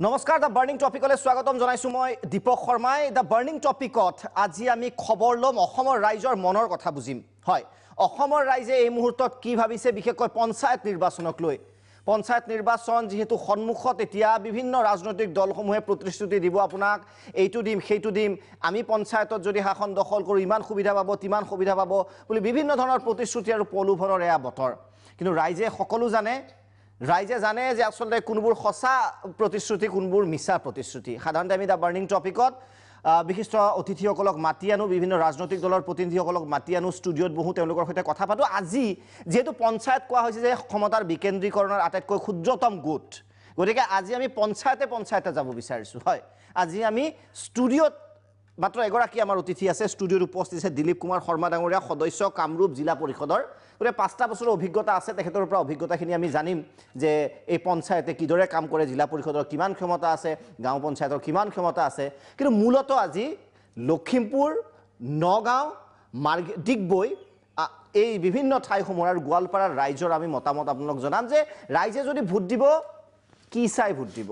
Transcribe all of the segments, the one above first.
নমস্কাৰ the burning টপিকলৈ স্বাগতম জনাইছো মই দীপক শৰ্মাই দ্য বাৰ্নিং টপিকত আজি আমি খবৰ লম অসমৰ ৰাইজৰ মনৰ কথা বুজিম হয় অসমৰ ৰাইজে এই মুহূৰ্তত কি ভাবিছে বিশেষকৈ পঞ্চায়ত নিৰ্বাচনক লৈ পঞ্চায়ত নিৰ্বাচন যেহেতু সন্মুখত এতিয়া বিভিন্ন ৰাজনৈতিক দলসমূহে প্ৰতিশ্ৰুতি দিব আপোনাক এইটো দিম সেইটো দিম আমি পঞ্চায়তত যদি শাসন দখল কৰো ইমান সুবিধা পাব তিমান সুবিধা পাব বুলি বিভিন্ন ধৰণৰ প্ৰতিশ্ৰুতি আৰু পলুভনৰ এয়া বতৰ কিন্তু ৰাইজে সকলো জানে যে আসলে কোনবোৰ সঁচা প্ৰতিশ্ৰুতি কোনবোৰ মিছা প্ৰতিশ্ৰুতি সাধাৰণতে আমি দা বাৰ্নিং টপিকত বিশিষ্ট অতিথিসকলক মাতি আনো বিভিন্ন ৰাজনৈতিক দলৰ প্ৰতিনিধিসকলক মাতি আনো ষ্টুডিঅ'ত বহু তেওঁলোকৰ সৈতে কথা পাতো আজি যেহেতু পঞ্চায়ত কোৱা হৈছে যে ক্ষমতাৰ বিকেন্দ্ৰীকৰণৰ আটাইতকৈ ক্ষুদ্ৰতম গোট গতিকে আজি আমি পঞ্চায়তে যাব বিচাৰিছো হয় আজি আমি ষ্টুডিঅ'ত মাত্ৰ এগৰাকী আমাৰ অতিথি আছে ষ্টুডিঅ'ত উপস্থিত আছে দিলীপ কুমাৰ শৰ্মা ডাঙৰীয়া সদস্য কামৰূপ জিলা পৰিষদৰ গতিকে 5টা বছৰৰ অভিজ্ঞতা আছে তেখেতৰ পৰা অভিজ্ঞতাখিনি আমি জানিম যে এই পঞ্চায়তে কিদৰে কাম কৰে জিলা পৰিষদৰ কিমান ক্ষমতা আছে গাঁও পঞ্চায়তৰ কিমান ক্ষমতা আছে কিন্তু মূলতঃ আজি লখিমপুৰ নগাঁও ডিগবৈ এই বিভিন্ন ঠাইসমূহৰ আৰু গোৱালপাৰাৰ ৰাইজৰ আমি মতামত আপোনালোক জনাম যে ৰাইজে যদি ভোট দিব কি চাই ভোট দিব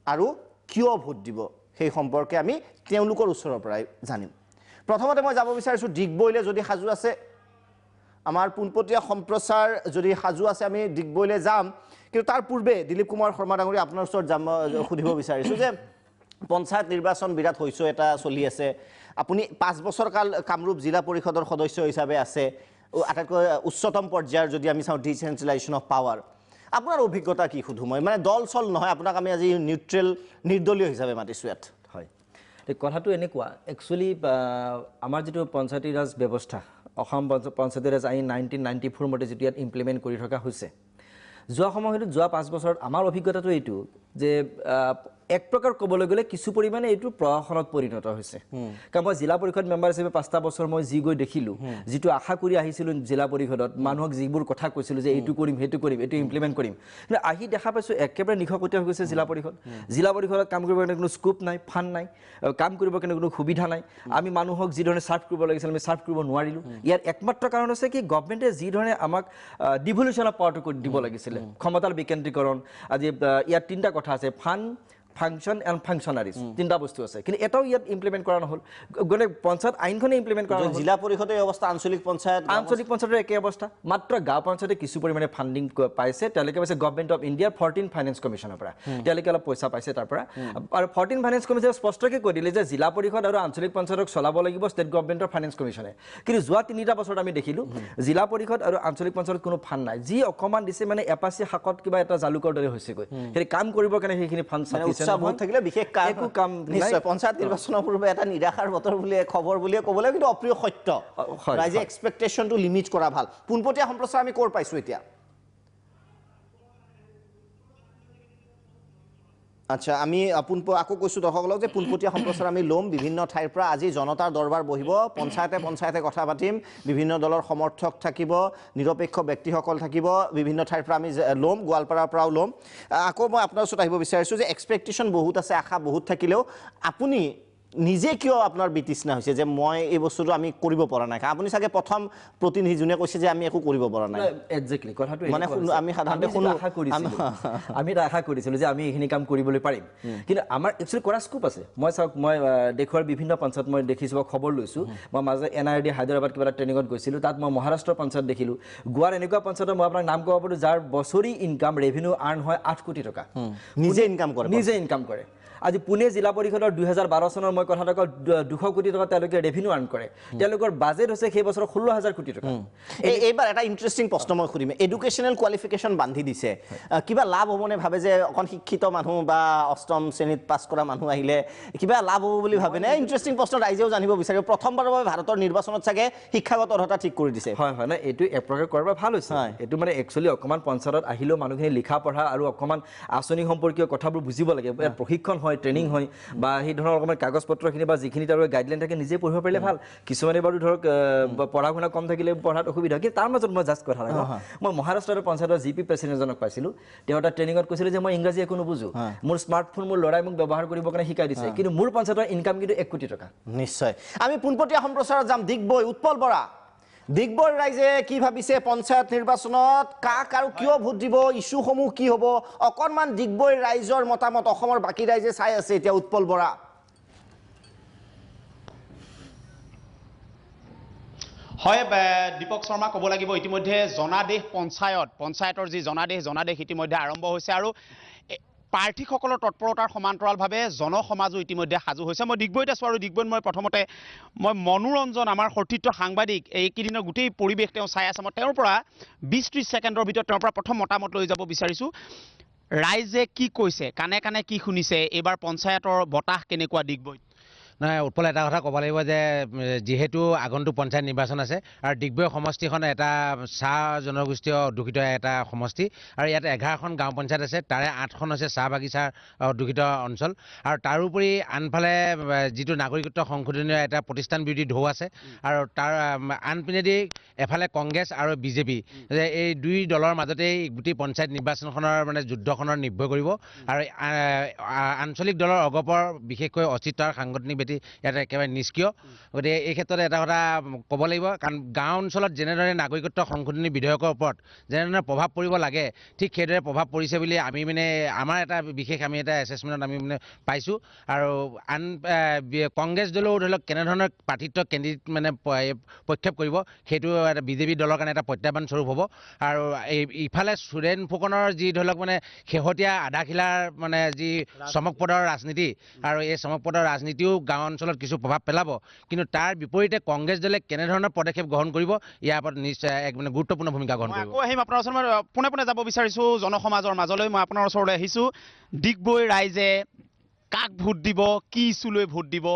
আৰু কিয় ভোট দিব সেই সম্পৰ্কে আমি তেওঁলোকৰ ওচৰৰ পৰাই জানিম প্ৰথমতে মই যাব বিচাৰিছো ডিগবৈলে যদি সাজু আছে আমাৰ পুনপটীয়া সম্প্ৰচাৰ যদি সাজু আছে আমি ডিগবৈলে যাম কিন্তু তাৰ পূৰ্বে দিলীপ কুমাৰ শৰ্মা ডাঙৰীয়া আপোনাৰ ওচৰত সুধিব বিচাৰিছো যে পঞ্চায়ত নিৰ্বাচন বিৰাট হৈছো এটা চলি আছে আপুনি 5 বছৰ কাল কামৰূপ জিলা পৰিষদৰ সদস্য হিচাপে আছে আটাইতকৈ উচ্চতম পৰ্যায়ৰ যদি আমি চাওঁ ডিচেন্ট্ৰেলাইজেশ্যন অফ পাৱাৰ আপোনাৰ অভিজ্ঞতা কি সুধো মই মানে দল চল নহয় আপোনাক আমি আজি নিউট্ৰেল নিৰ্দলীয় হিচাপে মাতিছো ইয়াত হয় কথাটো এনেকুৱা একচুয়ালি আমাৰ যেটো পঞ্চায়তী ৰাজ ব্যৱস্থা অসম পঞ্চায়তী ৰাজ আইন 1994 মতে যেটো ইয়াত ইমপ্লিমেন্ট কৰি থকা হৈছে যোৱা সময়ত যোৱা 5 বছৰত আমাৰ অভিজ্ঞতাটো এইটো যে এক প্ৰকাৰ ক'বলৈ গ'লে কিছু পৰিমাণে এইটো প্ৰশাসনত পৰিণত হৈছে কাৰণ মই জিলা পৰিষদ মেম্বাৰ হিচাপে 5টা বছৰ মই যি গৈ দেখিলো যেটো আশা কৰি আহিছিলো জিলা পৰিষদত মানুহক যিবোৰ কথা কৈছিলো যে এইটো কৰিম হেতু কৰিম এটো ইমপ্লিমেন্ট কৰিম কিন্তু আহি দেখা পাইছো একেবাৰে নিখকতীয়া হৈ গৈছে জিলা পৰিষদত কাম কৰিব কাৰণে কোনো স্কোপ নাই ফান্ড নাই কাম কৰিব কাৰণে কোনো সুবিধা নাই আমি মানুহক যি ধৰণে সাৰ্ভ কৰিব লাগিছিল আমি সাৰ্ভ কৰিব নোৱাৰিলো ইয়াৰ একমাত্ৰ কাৰণ আছে কি গভৰ্ণমেণ্টে যি ধৰণে আমাক ডিভলিউশন অফ পাৱাৰটো দিব লাগিছিল ক্ষমতাৰ বিকেন্দ্ৰীকৰণ আজি ইয়াৰ তিনটা কথা আছে ফান্ড ফাংশন এন্ড ফাংশনাৰিজ তিনটা বস্তু আছে কিন্তু এটাও ইয়াত ইমপ্লিমেন্ট কৰা নহল গনে পঞ্চায়ত আইনখনে ইমপ্লিমেন্ট কৰা নহল জিলা পৰিষদৰ অৱস্থা আঞ্চলিক পঞ্চায়তৰ একে অৱস্থা মাত্ৰ গাঁও পঞ্চায়তে কিছু পৰিমাণে ফান্ডিং পাইছে তেওঁলোকে পাইছে গভৰ্ণমেণ্ট অফ ইণ্ডিয়াৰ 14 ফাইনেন্স কমিছনৰ পৰা তেওঁলোকে অলপ পইচা পাইছে তাৰ পৰা আৰু 14 ফাইনেন্স কমিছনে স্পষ্টকৈ কৈ দিলে যে জিলা পৰিষদ আৰু আঞ্চলিক পঞ্চায়তক চলাব লাগিব ষ্টেট গভৰ্ণমেণ্টৰ ফাইনেন্স কমিছনে কিন্তু যোৱা 3টা বছৰত আমি দেখিলো জিলা পৰিষদ আৰু আঞ্চলিক পঞ্চায়তত কোনো ফান্ড নাই যি অকমান দিছে মানে এপাসি হাকত কিবা এটা জালুকৰ দৰে হৈছে গৈ সেই কাম কৰিব কাৰণে সেইখিনি ফান্ড উৎসাহ থাকিলে বিশেষ কাম নিশ্চয় পঞ্চায়ত নিৰ্বাচনৰ পূৰ্বে এটা নিৰাশাৰ বতৰ বুলি খবৰ বুলি ক'বলৈ কিন্তু অপ্ৰিয় সত্য ৰাইজে এক্সপেক্টেশনটো লিমিট কৰা ভাল পুনপটীয়া সম্প্ৰচাৰ আমি কৰ পাইছো এতিয়া আচ্ছা আমি আকৌ কৈছো দৰ্শকসকলক যে পুনপটীয়া সম্প্ৰচাৰ আমি লম বিভিন্ন ঠাইৰ পৰা আজি জনতাৰ দৰবাৰ বহিব পঞ্চায়তে কথা পাতিম বিভিন্ন দলৰ সমৰ্থক থাকিব নিৰপেক্ষ ব্যক্তিসকল থাকিব বিভিন্ন ঠাইৰ পৰা আমি লম গোৱালপাৰাৰ পৰাও লম আকৌ মই আপোনাৰ ওচৰত আহিব বিচাৰিছো যে এক্সপেক্টেশন বহুত আছে আশা বহুত থাকিলেও আপুনি নিজে কিয় আপোনাৰ বিতৃষ্ণা হৈছে যে মই এই বস্তুটো আমি কৰিব পৰা নাই আপুনি চাগে প্ৰথম প্ৰতিনিধি জুনে কৈছে যে আমি একো কৰিব পৰা নাই এক্স্যাক্টলি কথাটো মানে আমি সাধাৰণতে কোনো আমি আশা কৰিছিলো যে আমি এইখিনি কাম কৰিবলৈ পাৰিম কিন্তু আমাৰ একচুয়ালি কৰা স্কোপ আছে মই দেখুৱাৰ বিভিন্ন পঞ্চায়ত মই দেখিছো খবৰ লৈছো মই মাজে এনআৰডি হায়দৰাবাদ কিবা ট্ৰেনিঙত গৈছিলো তাত মই মহাৰাষ্ট্ৰৰ পঞ্চায়ত দেখিলো গোৱাৰ এনেকুৱা পঞ্চায়তৰ মই আপোনাক নাম ক'ব পাৰো যাৰ বছৰি ইনকাম ৰেভিনিউ আৰ্ন হয় 8 কোটি টকা নিজে ইনকাম কৰে আজি পুনে জিলা পৰিষদৰ 2012 চনৰ মই কথাটা কল 200 কোটি টকা তেওঁলোকে ৰেভিনিউ আৰ্ন কৰে তেওঁলোকৰ বাজেট হৈছে সেই বছৰ 16000 কোটি টকা এইবাৰ এটা ইন্টাৰেষ্টিং প্ৰশ্ন মই কৰিম এডুকেশনাল কোৱালিফিকেশন বান্ধি দিছে কিবা লাভ হ'বনে ভাবে যে অকন শিক্ষিত মানুহ বা অষ্টম শ্ৰেণীত পাছ কৰা মানুহ আহিলে কিবা লাভ হ'ব বুলি ভাবেনে ইন্টাৰেষ্টিং প্ৰশ্ন ৰাইজেও জানিব বিচাৰে প্ৰথমবাৰৰ বাবে ভাৰতৰ নিৰ্বাচনত চাগে শিক্ষাগত অৰ্হতা ঠিক কৰি দিছে হয় না এটো এক প্ৰকাৰ কৰবা ভাল হৈছে এটো মানে একচুয়ালি অকমান পঞ্চায়তত আহিলো মানুহখিনি লিখা পঢ়া আৰু অকমান আঁচনি সম্পৰ্কীয় কথাবোৰ বুজিব লাগে প্ৰশিক্ষণ ট্ৰেনিং হয় বা এই ধৰণৰ অকমান কাগজ পত্ৰখিনি বা যিখিনি তাৰ গাইডলাইন থাকে নিজে পঢ়িব পাৰিলে ভাল কিছুমানে বাৰু ধৰক পঢ়া শুনা কম থাকিলে পঢ়াত অসুবিধা কি তাৰ মাজত মই জাস্ট কথা লাগে মই মহাৰাষ্ট্ৰৰ পঞ্চায়তৰ জিপি প্ৰেসিডেন্টজনক পাইছিলো তেওঁ এটা ট্ৰেনিঙত কৈছিল যে মই ইংৰাজী একো নুবুজো মোৰ স্মাৰ্টফোন মোৰ লৰাই মোক ব্যৱহাৰ কৰিব কাৰণে শিকাই দিছে কিন্তু মোৰ পঞ্চায়তৰ ইনকাম কিন্তু 1 কোটি টকা নিশ্চয় আমি পুনপটীয়া সম্প্ৰচাৰত যাম ডিগবৈ উৎপল বৰা ডিগবৈৰ ৰাইজে কি ভাবিছে পঞ্চায়ত নিৰ্বাচনত কাক আৰু কিয় ভোট দিব ইস্যুসমূহ কি হ'ব অকণমান ডিগবৈৰ ৰাইজৰ মতামত অসমৰ বাকী ৰাইজে চাই আছে এতিয়া উৎপল বৰা হয় দীপক শৰ্মা ক'ব লাগিব ইতিমধ্যে জনাদেশ পঞ্চায়তৰ যি জনাদেশ ইতিমধ্যে আৰম্ভ হৈছে আৰু প্ৰাৰ্থীসকলৰ তৎপৰতাৰ সমান্তৰালভাৱে জনসমাজো ইতিমধ্যে সাজু হৈছে মই ডিগবৈত আছোঁ আৰু ডিগবৈত মই প্ৰথমতে মনোৰঞ্জন আমাৰ সতীৰ্থ সাংবাদিক এইকেইদিনৰ গোটেই পৰিৱেশ তেওঁ চাই আছে মই তেওঁৰ পৰা 20-30 ছেকেণ্ডৰ ভিতৰত তেওঁৰ পৰা প্ৰথম মতামত লৈ যাব বিচাৰিছোঁ ৰাইজে কি কৈছে কাণে কাণে কি শুনিছে এইবাৰ পঞ্চায়তৰ বতাহ কেনেকুৱা ডিগবৈত নাই উৎপল এটা কথা ক'ব লাগিব যে যেহেতু আগন্তুক পঞ্চায়ত নিৰ্বাচন আছে আৰু ডিগবৈ সমষ্টিখন এটা চাহ জনগোষ্ঠীয় অধ্যুষিত এটা সমষ্টি আৰু ইয়াত 11খন গাঁও পঞ্চায়ত আছে তাৰে 8খন হৈছে চাহ বাগিচাৰ অধ্যুষিত অঞ্চল আৰু তাৰোপৰি আনফালে যিটো নাগৰিকত্ব সংশোধনীয় এটা প্ৰতিষ্ঠান বিৰোধী ঢৌ আছে আৰু তাৰ আনপিনেদি এফালে কংগ্ৰেছ আৰু বিজেপি যে এই দুই দলৰ মাজতেই গোটেই পঞ্চায়ত নিৰ্বাচনখনৰ মানে যুদ্ধখনৰ নিৰ্ভৰ কৰিব আৰু আঞ্চলিক দলৰ অগপৰ বিশেষকৈ অচিত আৰু সাংগঠনিক ব্যক্তি ইয়াত একেবাৰে নিষ্ক্ৰিয় গতিকে এই ক্ষেত্ৰত এটা কথা ক'ব লাগিব কাৰণ গাঁও অঞ্চলত যেনেদৰে নাগৰিকত্ব সংশোধনী বিধেয়কৰ ওপৰত যেনেধৰণে প্ৰভাৱ পৰিব লাগে ঠিক সেইদৰে প্ৰভাৱ পৰিছে বুলি আমি মানে আমাৰ এটা বিশেষ আমি এটা এছেছমেণ্টত আমি মানে পাইছোঁ আৰু আন কংগ্ৰেছ দলেও ধৰি লওক কেনেধৰণৰ প্ৰাৰ্থিত্ব কেন্দ্ৰিত মানে প্ৰক্ষেপ কৰিব সেইটো এটা বিজেপি দলৰ কাৰণে এটা প্ৰত্যাহ্বান স্বৰূপ হ'ব আৰু ইফালে সুৰেন ফুকনৰ যি ধৰি লওক মানে শেহতীয়া আধাখিলাৰ মানে যি চমকপ্ৰদৰ ৰাজনীতি আৰু এই চমকপ্ৰদৰ ৰাজনীতিও গাঁও অঞ্চলত কিছু প্ৰভাৱ পেলাব কিন্তু তাৰ বিপৰীতে কংগ্ৰেছ দলে কেনেধৰণৰ পদক্ষেপ গ্ৰহণ কৰিব ইয়াৰ ওপৰত নিশ্চয় এক মানে গুৰুত্বপূৰ্ণ ভূমিকা গ্ৰহণ কৰিব আকৌ আহিম আপোনাৰ ওচৰত মই পোনে যাব বিচাৰিছোঁ জনসমাজৰ মাজলৈ মই আপোনাৰ ওচৰলৈ আহিছোঁ ডিগবৈ ৰাইজে কাক ভোট দিব কি ইছ্যুলৈ ভোট দিব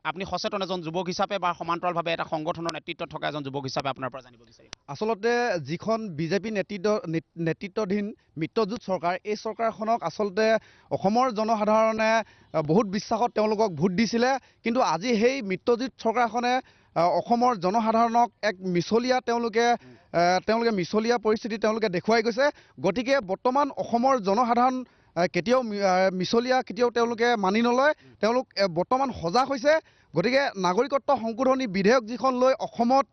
আপুনি সচেতন এজন যুৱক হিচাপে বা সমান্তৰালভাৱে এটা সংগঠনৰ নেতৃত্বত থকা এজন যুৱক হিচাপে আপোনাৰ পৰা জানিব বিচাৰিম আচলতে যিখন বিজেপি নেতৃত্বাধীন মিত্ৰজোঁট চৰকাৰ এই চৰকাৰখনক আচলতে অসমৰ জনসাধাৰণে বহুত বিশ্বাসত তেওঁলোকক ভোট দিছিলে কিন্তু আজি সেই মিত্ৰজোঁট চৰকাৰখনে অসমৰ জনসাধাৰণক এক মিছলীয়া তেওঁলোকে মিছলীয়া পৰিস্থিতি তেওঁলোকে দেখুৱাই গৈছে গতিকে বৰ্তমান অসমৰ জনসাধাৰণ কেতিয়াও মিছলীয়া কেতিয়াও তেওঁলোকে মানি নলয় তেওঁলোক বৰ্তমান সজাগ হৈছে গতিকে নাগৰিকত্ব সংশোধনী বিধেয়ক যিখন লৈ অসমত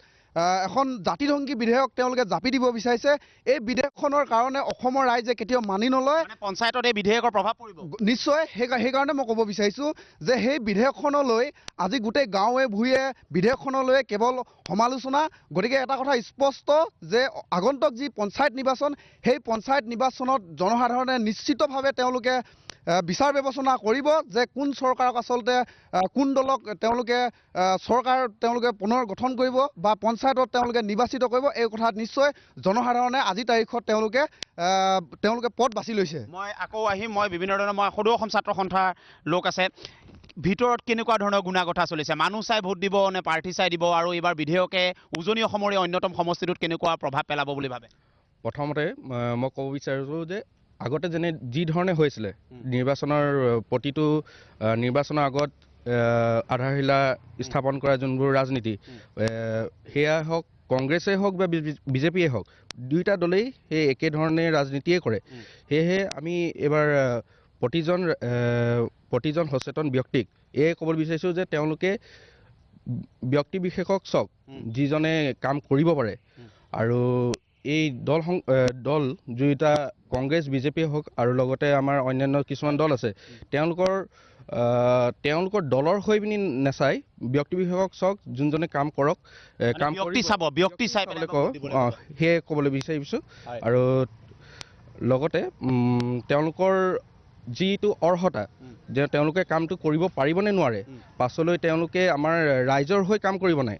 এখন জাতিধ্বংসী বিধেয়ক তেওঁলোকে জাপি দিব বিচাৰিছে এই বিধেয়কখনৰ কাৰণে অসমৰ ৰাইজে কেতিয়াও মানি নলয় পঞ্চায়তত এই বিধেয়কৰ প্ৰভাৱ পৰিব নিশ্চয় সেইকাৰণে মই ক'ব বিচাৰিছোঁ যে সেই বিধেয়কখনলৈ আজি গোটেই গাঁৱে ভূঞে বিধেয়কখনলৈ কেৱল সমালোচনা গতিকে এটা কথা স্পষ্ট যে আগন্তুক যি পঞ্চায়ত নিৰ্বাচন সেই পঞ্চায়ত নিৰ্বাচনত জনসাধাৰণে নিশ্চিতভাৱে তেওঁলোকে বিচাৰ বিবেচনা কৰিব যে কোন চৰকাৰক আচলতে কোন দলক তেওঁলোকে চৰকাৰ তেওঁলোকে পুনৰ গঠন কৰিব বা পঞ্চায়তত তেওঁলোকে নিৰ্বাচিত কৰিব এই কথা নিশ্চয় জনসাধাৰণে আজি তাৰিখত তেওঁলোকে পথ বাছি লৈছে মই আকৌ আহিম মই বিভিন্ন ধৰণৰ মই সদৌ অসম ছাত্ৰ সন্থাৰ লোক আছে ভিতৰত কেনেকুৱা ধৰণৰ গুণাগথা চলিছে মানুহ চাই ভোট দিব নে প্ৰাৰ্থী চাই দিব আৰু এইবাৰ বিধেয়কে উজনি অসমৰ এই অন্যতম সমষ্টিটোত কেনেকুৱা প্ৰভাৱ পেলাব বুলি ভাবে প্ৰথমতে মই ক'ব বিচাৰিছোঁ যে আগতে যি ধৰণে হৈছিলে নিৰ্বাচনৰ প্ৰতিটো নিৰ্বাচনৰ আগত আধাৰশিলা স্থাপন কৰা যোনবোৰ ৰাজনীতি সেয়া হওক কংগ্ৰেছে হওক বা বিজেপিয়ে হওক দুয়োটা দলেই সেই একেধৰণে ৰাজনীতিয়ে কৰে সেয়েহে আমি এইবাৰ প্ৰতিজন সচেতন ব্যক্তিক এয়ে ক'ব বিচাৰিছোঁ যে তেওঁলোকে ব্যক্তি বিশেষক চাওক যিজনে কাম কৰিব পাৰে আৰু এই দল দুয়োটা কংগ্ৰেছ বিজেপিয়ে হওক আৰু লগতে আমাৰ অন্যান্য কিছুমান দল আছে তেওঁলোকৰ দলৰ হৈ পিনি নাচাই ব্যক্তি বিশেষক চাওক যোনজনে কাম কৰক কাম ব্যক্তি চাই সেয়ে ক'বলৈ বিচাৰিছোঁ আৰু লগতে তেওঁলোকৰ যিটো অৰ্হতা যে তেওঁলোকে কামটো কৰিব পাৰিবনে নোৱাৰে পাছলৈ তেওঁলোকে আমাৰ ৰাইজৰ হৈ কাম কৰিব নাই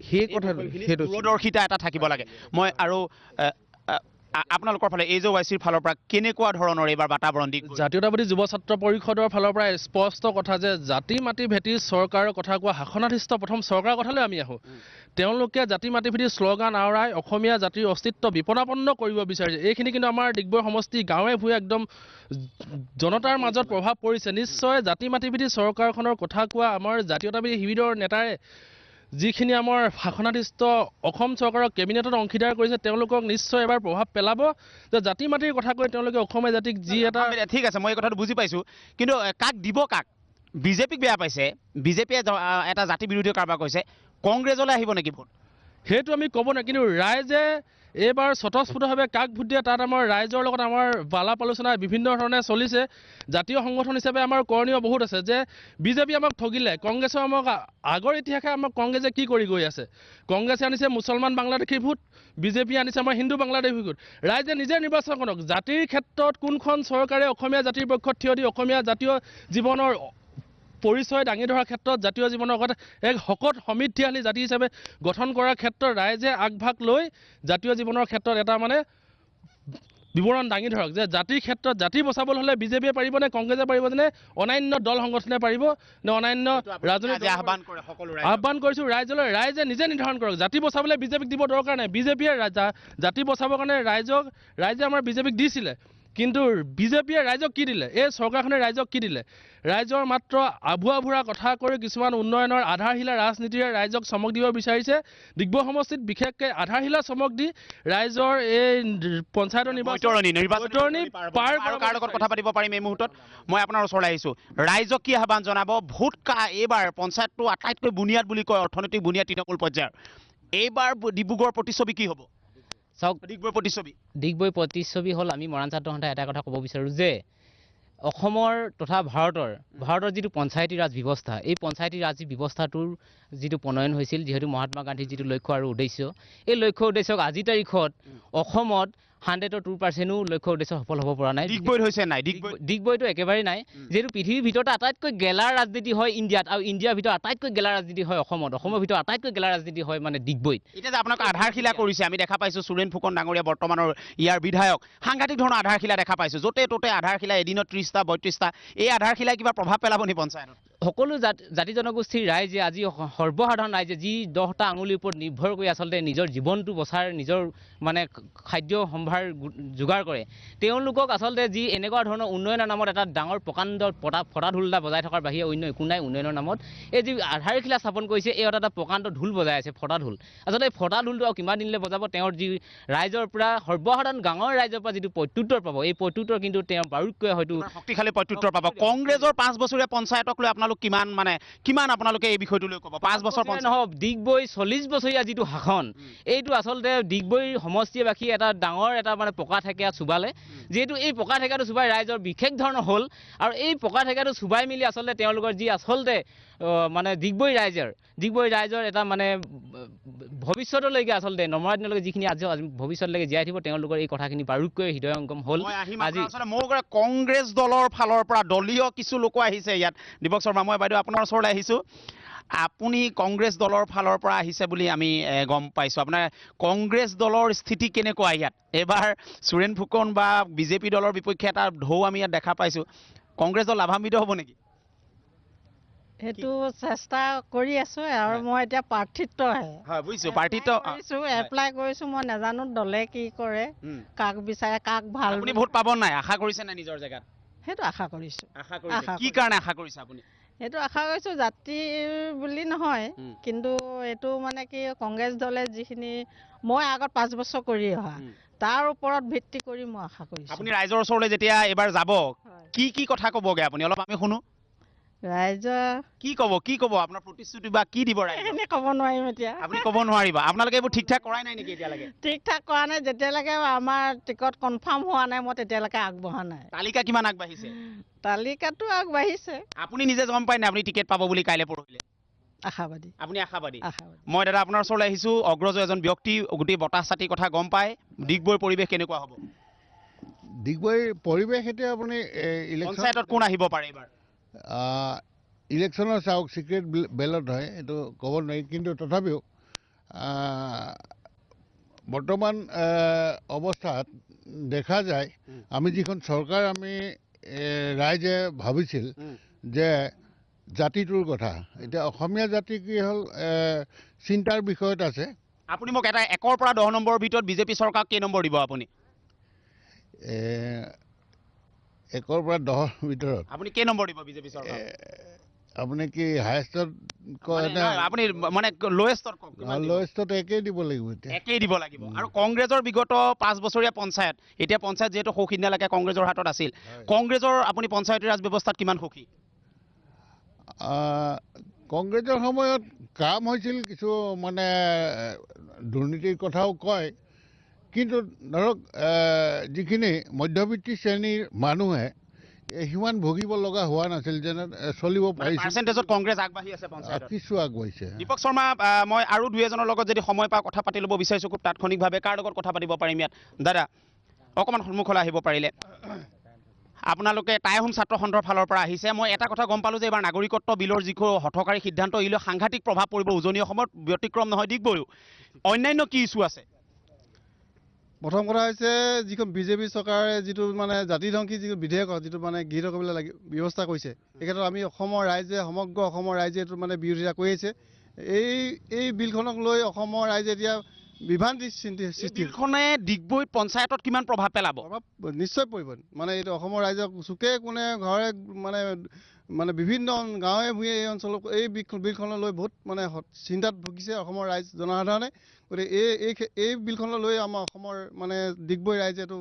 সেই কথাটো সেইটো দূৰদৰ্শিতা এটা থাকিব লাগে মই আৰু আপোনালোকৰ ফালে AJYCৰ ফালৰ পৰা কেনেকুৱা ধৰণৰ এইবাৰ বাতাবৰণ জাতীয়তাবাদী যুৱ ছাত্ৰ পৰিষদৰ ফালৰ পৰা স্পষ্ট কথা যে জাতি মাটি ভেটি চৰকাৰৰ কথা কোৱা শাসনাধিষ্ঠ প্ৰথম চৰকাৰৰ কথালৈ আমি আহোঁ তেওঁলোকে জাতি মাটি ভেটি শ্লোগান আওৰাই অসমীয়া জাতিৰ অস্তিত্ব বিপদাপন্ন কৰিব বিচাৰিছে এইখিনি কিন্তু আমাৰ ডিগবৈ সমষ্টি গাঁৱে ভূঞে একদম জনতাৰ মাজত প্ৰভাৱ পৰিছে নিশ্চয় জাতি মাটি ভেটি চৰকাৰখনৰ কথা কোৱা আমাৰ জাতীয়তাবাদী শিবিৰৰ নেতাৰে যিখিনি আমাৰ শাসনাধিষ্ঠ অসম চৰকাৰৰ কেবিনেটত অংশীদাৰ কৰিছে তেওঁলোকক নিশ্চয় এবাৰ প্ৰভাৱ পেলাব যে জাতি মাটিৰ কথা কৈ তেওঁলোকে অসমীয়া জাতিক যি এটা ঠিক আছে মই এই কথাটো বুজি পাইছোঁ কিন্তু কাক দিব কাক বিজেপিক বেয়া পাইছে বিজেপিয়ে এটা জাতি বিৰোধী কাৰবাৰ কৈছে কংগ্ৰেছলৈ আহিব নেকি ভোট সেইটো আমি ক'ব নোৱাৰোঁ। কিন্তু ৰাইজে এইবাৰ স্বতঃস্ফূৰ্তভাৱে কাক ভোট দিয়ে তাত আমাৰ ৰাইজৰ লগত আমাৰ বালাপ আলোচনা বিভিন্ন ধৰণে চলিছে। জাতীয় সংগঠন হিচাপে আমাৰ কৰণীয় বহুত আছে যে বিজেপি আমাক ঠগিলে, কংগ্ৰেছৰ আমাক আগৰ ইতিহাসে আমাক কংগ্ৰেছে কি কৰি গৈ আছে। কংগ্ৰেছে আনিছে মুছলমান বাংলাদেশী ভোট, বিজেপি আনিছে আমাৰ হিন্দু বাংলাদেশী ভোট। ৰাইজে নিজে নিৰ্বাচন কৰক জাতিৰ ক্ষেত্ৰত কোনখন চৰকাৰে অসমীয়া জাতিৰ পক্ষত থিয় দি অসমীয়া জাতীয় জীৱনৰ পৰিচয় দাঙি ধৰাৰ ক্ষেত্ৰত জাতীয় জীৱনৰ লগত এক শকত সমৃদ্ধিশালী জাতি হিচাপে গঠন কৰাৰ ক্ষেত্ৰত ৰাইজে আগভাগ লৈ জাতীয় জীৱনৰ ক্ষেত্ৰত এটা মানে বিৱৰণ দাঙি ধৰক যে জাতিৰ ক্ষেত্ৰত জাতি বচাবলৈ হ'লে বিজেপিয়ে পাৰিব নে কংগ্ৰেছে পাৰিব নে অন্যান্য দল সংগঠনে পাৰিব নে অন্যান্য ৰাজনৈতিক আহ্বান কৰিছোঁ ৰাইজলৈ। ৰাইজে নিজে নিৰ্ধাৰণ কৰক জাতি বচাবলৈ বিজেপিক দিব দৰকাৰ নাই। বিজেপিয়ে জাতি বচাবৰ কাৰণে ৰাইজে আমাৰ বিজেপিক দিছিলে, কিন্তু বিজেপিয়ে ৰাইজক কি দিলে, এই চৰকাৰখনে ৰাইজক কি দিলে? ৰাইজৰ মাত্ৰ আভুৱা ভুৰা কথা কৈ কিছুমান উন্নয়নৰ আধাৰশিলা ৰাজনীতিৰে ৰাইজক চমক দিব বিচাৰিছে। ডিগবৈ সমষ্টিত বিশেষকৈ আধাৰশিলা চমক দি ৰাইজৰ এই পঞ্চায়তৰ নিৰ্বাচনী কাৰ লগত কথা পাতিব পাৰিম এই মুহূৰ্তত? মই আপোনাৰ ওচৰলৈ আহিছোঁ। ৰাইজক কি আহ্বান জনাব? ভোট এইবাৰ পঞ্চায়তটো আটাইতকৈ বুনিয়াদ বুলি কয়, অৰ্থনৈতিক বুনিয়াদ তৃণমূল পৰ্যায়ৰ। এইবাৰ ডিব্ৰুগড়ৰ প্ৰতিচ্ছবি কি হ'ব? চাওক, ডিগবৈ প্ৰতিচ্ছবি হ'ল আমি মৰাণ ছাত্ৰ সন্থাই এটা কথা ক'ব বিচাৰোঁ যে অসমৰ তথা ভাৰতৰ যিটো পঞ্চায়তী ৰাজ ব্যৱস্থা, এই পঞ্চায়তী ৰাজ ব্যৱস্থাটোৰ যিটো প্ৰণয়ন হৈছিল, যিহেতু মহাত্মা গান্ধীৰ যিটো লক্ষ্য আৰু উদ্দেশ্য, এই লক্ষ্য উদ্দেশ্যক আজিৰ তাৰিখত অসমত 100% লক্ষ্য উদ্দেশ্য সফল হ'ব পৰা নাই। ডিগবৈত হৈছে নাই? ডিগবৈতো একেবাৰেই নাই। যিহেতু পৃথিৱীৰ ভিতৰত আটাইতকৈ গেলা ৰাজনীতি হয় ইণ্ডিয়াত, আৰু ইণ্ডিয়াৰ ভিতৰত আটাইতকৈ গেলা ৰাজনীতি হয় অসমত, অসমৰ ভিতৰত আটাইতকৈ গেলা ৰাজনীতি হয় মানে ডিগবৈত। এতিয়া যে আপোনাক আধাৰশিলা কৰিছে, আমি দেখা পাইছোঁ সুৰেন ফুকন ডাঙৰীয়া বৰ্তমানৰ ইয়াৰ বিধায়ক, সাংঘাতিক ধৰণৰ আধাৰশিলা দেখা পাইছোঁ। য'তে ত'তে আধাৰশিলা, এদিনত 30টা 32টা। এই আধাৰশিলাই কিবা প্ৰভাৱ পেলাব নি পঞ্চায়তত? সকলো জাতি জনগোষ্ঠীৰ ৰাইজে আজি সৰ্বসাধাৰণ ৰাইজে যি 10টা আঙুলিৰ ওপৰত নিৰ্ভৰ কৰি আচলতে নিজৰ জীৱনটো বচাৰ নিজৰ মানে খাদ্য সম্ভাৰ যোগাৰ কৰে, তেওঁলোকক আচলতে যি এনেকুৱা ধৰণৰ উন্নয়নৰ নামত এটা ডাঙৰ প্ৰকাণ্ড ফটা ঢোল এটা বজাই থকাৰ বাহিৰে অন্য একো নাই। উন্নয়নৰ নামত এই যি আধাৰশিলা স্থাপন কৰিছে, এই এটা প্ৰকাণ্ড ঢোল বজাই আছে, ফটা ঢোল। আচলতে এই ফটা ঢোলটো আৰু কিমান দিনলৈ বজাব? তেওঁৰ যি ৰাইজৰ পৰা সৰ্বসাধাৰণ গাঁৱৰ ৰাইজৰ পৰা যিটো প্ৰত্যুত্তৰ পাব, এই প্ৰত্যুত্তৰ কিন্তু তেওঁ বাৰুকৈ হয়তো শক্তিশালী প্ৰত্যুত্তৰ পাব। কংগ্ৰেছৰ 5 বছৰীয়া পঞ্চায়তক লৈ আপোনালোক কিমান আপোনালোকে এই বিষয়টো লৈ ক'ব? 5 বছৰ নহওক, ডিগবৈ 40 বছৰীয়া যিটো শাসন, এইটো আচলতে ডিগবৈ সমষ্টিবাসী এটা ডাঙৰ এটা মানে পকা ঠেকেয়া চুবালে। যিহেতু এই পকা ঠেকেয়াটো চুবাই ৰাইজৰ বিশেষ ধৰণৰ হ'ল, আৰু এই পকা ঠেকেয়াটো চুবাই মেলি আচলতে তেওঁলোকৰ যি আচলতে মানে ডিগবৈ ৰাইজৰ এটা মানে ভৱিষ্যতলৈকে আচলতে নমৰা দিনলৈকে যিখিনি আজি ভৱিষ্যতলৈকে জীয়াই থাকিব, তেওঁলোকৰ এই কথাখিনি বাৰুকৈ হৃদয়ংগম হ'ল। আজি কংগ্ৰেছ দলৰ ফালৰ পৰা দলীয় কিছু লোক আহিছে ইয়াত। দীপক শৰ্মা, মই বাইদেউ আপোনাৰ ওচৰলৈ আহিছোঁ। আপুনি কংগ্ৰেছ দলৰ ফালৰ পৰা আহিছে বুলি আমি গম পাইছোঁ। আপোনাৰ কংগ্ৰেছ দলৰ স্থিতি কেনেকুৱা ইয়াত? এইবাৰ সুৰেন ফুকন বা বিজেপি দলৰ বিপক্ষে এটা ঢৌ আমি ইয়াত দেখা পাইছোঁ। কংগ্ৰেছ দল লাভান্বিত হ'ব নেকি? সেইটো চেষ্টা কৰি আছোঁ, আৰু মই এতিয়া প্ৰাৰ্থিত্বহে। হয়, বুজিছোঁ, প্ৰাৰ্থিত্ব এপ্লাই কৰিছোঁ। মই নাজানো দলে কি কৰে, কাক বিচাৰে, কাক ভাল। আপুনি ভোট পাব নাই? আশা কৰিছে নাই নিজৰ জেগাত? সেইটো আশা কৰিছোঁ। কি কাৰণে আশা কৰিছে আপুনি? সেইটো আশা কৰিছোঁ জাতিৰ বুলি নহয়, কিন্তু এইটো মানে কি কংগ্ৰেছ দলে যিখিনি মই আগত 5 বছৰ কৰি অহা, তাৰ ওপৰত ভিত্তি কৰি মই আশা কৰিছোঁ। আপুনি ৰাইজৰ ওচৰলৈ যেতিয়া এইবাৰ যাব, কি কথা ক'বগৈ আপুনি? অলপ আমি শুনো। ৰাইজৰ কি ক'ব আপোনাৰ প্ৰতিশ্ৰুতি বা কি দিব? এনে ক'ব নোৱাৰিম এতিয়া। আপুনি ক'ব নোৱাৰিব? আপোনালোকে এইবোৰ ঠিক ঠাক কৰাই নাই নেকি এতিয়ালৈকে? ঠিক ঠাক কৰা নাই। যেতিয়ালৈকে আমাৰ টিকট কনফাৰ্ম হোৱা নাই, মই তেতিয়ালৈকে আগবঢ়া নাই। তালিকা কিমান আগবাঢ়িছে? তালিকাটো আগবাঢ়িছে। আপুনি নিজে গম পায় নাই আপুনি টিকেট পাব বুলি কাইলৈ পৰহিলে? আশাবাদী। আপুনি আশাবাদী? মই দাদা আপোনাৰ ওচৰলৈ আহিছোঁ। অগ্ৰজ এজন ব্যক্তি, গোটেই বতাহ চাতিৰ কথা গম পায়। ডিগবৈৰ পৰিৱেশ কেনেকুৱা হ'ব? ডিগবৈৰ পৰিৱেশ এতিয়া আপুনি পঞ্চায়তত কোন আহিব পাৰে এইবাৰ? ইলেকশ্যনৰ চাওক, ছিক্ৰেট বেলট হয়, এইটো ক'ব নোৱাৰি। কিন্তু তথাপিও বৰ্তমান অৱস্থাত দেখা যায়, আমি যিখন চৰকাৰ আমি ৰাইজে ভাবিছিল যে জাতিটোৰ কথা, এতিয়া অসমীয়া জাতি কি হ'ল চিন্তাৰ বিষয়ত আছে। আপুনি মোক এটা 1ৰ পৰা 10 নম্বৰৰ ভিতৰত বিজেপি চৰকাৰক কেই নম্বৰ দিব আপুনি? 1ৰ পৰা 10ৰ ভিতৰত আপুনি কেই নম্বৰ দিব বিজেপি চৰকাৰ? আপুনি কি হায়েষ্টত কয় না আপুনি মানে লোৱেষ্টত কওক? লোৱেষ্টত একেই দিব লাগিব। এতিয়া একেই দিব লাগিব। আৰু কংগ্ৰেছৰ বিগত 5 বছৰীয়া পঞ্চায়ত, এতিয়া পঞ্চায়ত যিহেতু সৌখিন্দালৈকে কংগ্ৰেছৰ হাতত আছিল, কংগ্ৰেছৰ আপুনি পঞ্চায়তী ৰাজ ব্যৱস্থাত কিমান সুখী? কংগ্ৰেছৰ সময়ত কাম হৈছিল, কিছু মানে দুৰ্নীতিৰ কথাও কয়, কিন্তু ধৰক যিখিনি মধ্যবিত্ত শ্ৰেণীৰ মানুহে সিমান ভুগিব লগা হোৱা নাছিল, যেনে চলিব পাৰিছিল। পাৰ্চেণ্টেজত কংগ্ৰেছ আগবাঢ়ি আছে পঞ্চায়তত। কিছু আগবাঢ়িছে। দীপক শৰ্মা, মই আৰু দুই এজনৰ লগত যদি সময় পাওঁ কথা পাতি ল'ব বিচাৰিছোঁ খুব তাৎক্ষণিকভাৱে। কাৰ লগত কথা পাতিব পাৰিম ইয়াত? দাদা অকণমান সন্মুখলৈ আহিব পাৰিলে। আপোনালোকে টাই আহোম ছাত্ৰ সন্থৰ ফালৰ পৰা আহিছে। মই এটা কথা গম পালোঁ যে এইবাৰ নাগৰিকত্ব বিলৰ যিটো হঠকাৰী সিদ্ধান্ত, ই লৈ সাংঘাতিক প্ৰভাৱ পৰিব উজনি অসমত, ব্যতিক্ৰম নহয় ডিগবৈও। অন্যান্য কি ইছ্যু আছে? প্ৰথম কথা হৈছে যিখন বিজেপি চৰকাৰে যিটো মানে জাতিধ্বংসী যিটো বিধেয়ক যিটো মানে গৃহীত কৰিবলৈ ব্যৱস্থা কৰিছে, এই ক্ষেত্ৰত আমি অসমৰ ৰাইজে, সমগ্ৰ অসমৰ ৰাইজে এইটো মানে বিৰোধিতা কৰি আহিছে। এই বিলখনক লৈ অসমৰ ৰাইজে এতিয়া বিভ্ৰান্তি সৃষ্টি। বিলখনে ডিগবৈত পঞ্চায়তত কিমান প্ৰভাৱ পেলাব? প্ৰভাৱ নিশ্চয় পৰিব। মানে এইটো অসমৰ ৰাইজক চুকে কোণে ঘৰে মানে বিভিন্ন গাঁৱে ভূঞে এই অঞ্চলত এই বিলখনক লৈ বহুত মানে চিন্তাত ভুগিছে অসমৰ ৰাইজ জনসাধাৰণে। গতিকে এই বিলখনক লৈ আমাৰ অসমৰ মানে ডিগবৈ ৰাইজে এইটো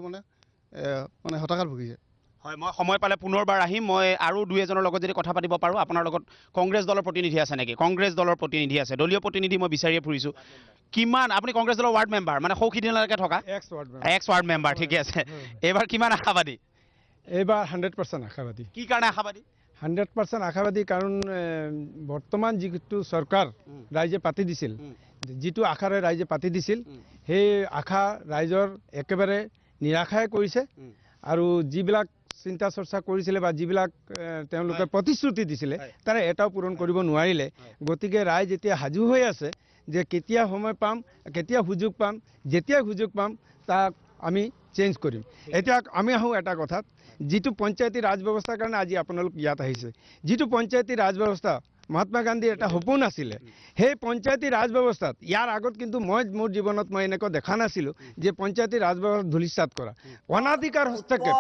মানে হতাশাত ভুগিছে। হয়, মই সময় পালে পুনৰবাৰ আহিম। মই আৰু দুই এজনৰ লগত যদি কথা পাতিব পাৰোঁ। আপোনাৰ লগত কংগ্ৰেছ দলৰ প্ৰতিনিধি আছে নেকি? কংগ্ৰেছ দলৰ প্ৰতিনিধি আছে, দলীয় প্ৰতিনিধি মই বিচাৰিয়ে ফুৰিছোঁ। কিমান আপুনি কংগ্ৰেছ দলৰ ৱাৰ্ড মেম্বাৰ, মানে সৌখিদিনলৈকে থকা এক্স ৱাৰ্ড মেম্বাৰ, ঠিকে আছে। এইবাৰ কিমান আশাবাদী? এইবাৰ 100% আশাবাদী। কি কাৰণে আশাবাদী? 100% আশাবাদী কাৰণ বৰ্তমান যিটো চৰকাৰ ৰাইজে পাতি দিছিল, যিটো আশাৰে ৰাইজে পাতি দিছিল, সেই আশা ৰাইজৰ একেবাৰে নিৰাশাই কৰিছে। আৰু যিবিলাক চিন্তা চৰ্চা কৰিছিলে বা যিবিলাক তেওঁলোকে প্ৰতিশ্ৰুতি দিছিলে তাৰে এটাও পূৰণ কৰিব নোৱাৰিলে। গতিকে ৰাইজ এতিয়া সাজু হৈ আছে যে কেতিয়া সময় পাম, কেতিয়া সুযোগ পাম, যেতিয়াই সুযোগ পাম তাক আমি চেঞ্জ কৰিম। এতিয়া আমি আহোঁ এটা কথাত, যিটো পঞ্চায়তী ৰাজ ব্যৱস্থাৰ কাৰণে আজি আপোনালোক ইয়াত আহিছে। যিটো পঞ্চায়তী ৰাজ ব্যৱস্থা মহাত্মা গান্ধীৰ এটা সপোন আছিলে, সেই পঞ্চায়তী ৰাজ ব্যৱস্থাত ইয়াৰ আগত কিন্তু মোৰ জীৱনত মই এনেকুৱা দেখা নাছিলোঁ যে পঞ্চায়তী ৰাজ ব্যৱস্থা ধূলিসাৎ কৰা, অনাধিকাৰ হস্তক্ষেপ।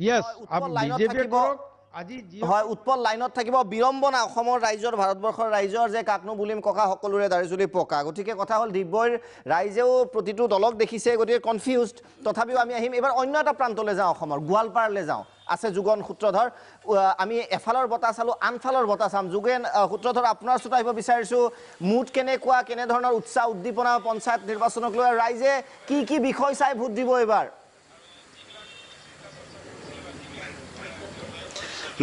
য়েছ, বিজেপিয়ে কৰক। হয়, উৎপল লাইনত থাকিব। বিড়ম্বনা অসমৰ ৰাইজৰ, ভাৰতবৰ্ষৰ ৰাইজৰ যে কাকনো বুলিম ককা সকলোৰে দাৰিজুলি পকা। গতিকে কথা হ'ল ডিগবৈৰ ৰাইজেও প্ৰতিটো দলক দেখিছে, গতিকে কনফিউজড। তথাপিও আমি আহিম এইবাৰ অন্য এটা প্ৰান্তলৈ যাওঁ, অসমৰ গোৱালপাৰালৈ যাওঁ। আছে যোগন সূত্ৰধৰ। আমি এফালৰ বঁটা চালোঁ, আনফালৰ বঁটা চাম। যোগেন সূত্ৰধৰ, আপোনাৰ ওচৰত আহিব বিচাৰিছোঁ। মুড কেনেকুৱা, কেনেধৰণৰ উৎসাহ উদ্দীপনা পঞ্চায়ত নিৰ্বাচনক লৈ, ৰাইজে কি কি বিষয় চাই ভোট দিব এইবাৰ?